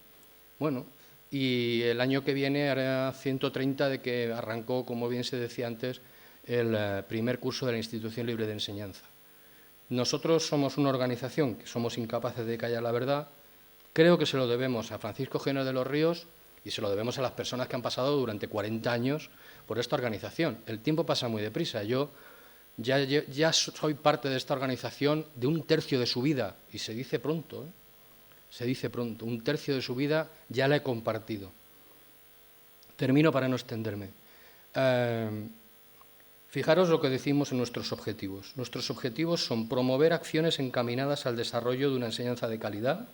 Bueno, y el año que viene hará 130 de que arrancó, como bien se decía antes, el primer curso de la Institución Libre de Enseñanza. Nosotros somos una organización que somos incapaces de callar la verdad. Creo que se lo debemos a Francisco Giner de los Ríos y se lo debemos a las personas que han pasado durante 40 años por esta organización. El tiempo pasa muy deprisa. Yo ya soy parte de esta organización de 1/3 de su vida, y se dice pronto, ¿eh? Se dice pronto. 1/3 de su vida ya la he compartido. Termino para no extenderme. Fijaros lo que decimos en nuestros objetivos. Nuestros objetivos son promover acciones encaminadas al desarrollo de una enseñanza de calidad,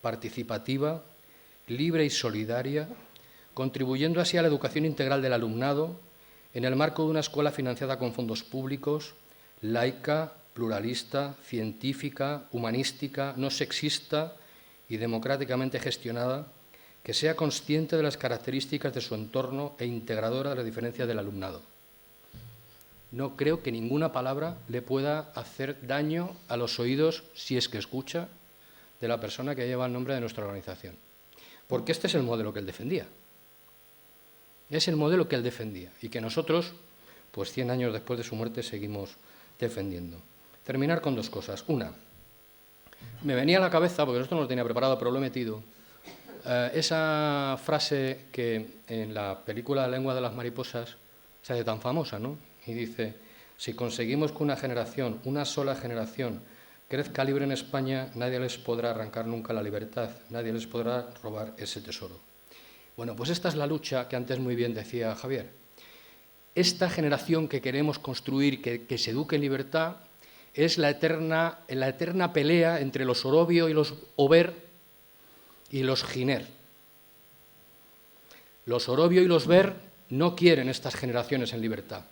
participativa, libre y solidaria, contribuyendo así a la educación integral del alumnado en el marco de una escuela financiada con fondos públicos, laica, pluralista, científica, humanística, no sexista y democráticamente gestionada, que sea consciente de las características de su entorno e integradora de las diferencias del alumnado. No creo que ninguna palabra le pueda hacer daño a los oídos, si es que escucha, de la persona que lleva el nombre de nuestra organización. Porque este es el modelo que él defendía. Es el modelo que él defendía y que nosotros, pues 100 años después de su muerte, seguimos defendiendo. terminar con dos cosas. Una, me venía a la cabeza, porque esto no lo tenía preparado, pero lo he metido, esa frase que en la película La lengua de las mariposas se hace tan famosa, ¿no? Y dice, si conseguimos que una generación, una sola generación, crezca libre en España, nadie les podrá arrancar nunca la libertad, nadie les podrá robar ese tesoro. Bueno, pues esta es la lucha que antes muy bien decía Javier. Esta generación que queremos construir, que se eduque en libertad, es la eterna pelea entre los Orobio y los Ober y los Giner. Los Orobio y los Ver no quieren estas generaciones en libertad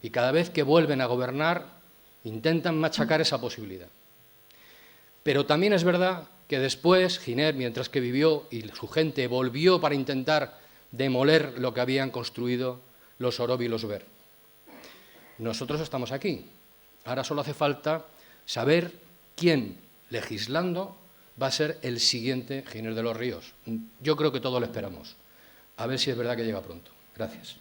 y cada vez que vuelven a gobernar intentan machacar esa posibilidad. Pero también es verdad que después Giner, mientras que vivió, y su gente volvió para intentar demoler lo que habían construido los Orobio y los Ver. Nosotros estamos aquí. Ahora solo hace falta saber quién, legislando, va a ser el siguiente Giner de los Ríos. Yo creo que todos lo esperamos. A ver si es verdad que llega pronto. Gracias.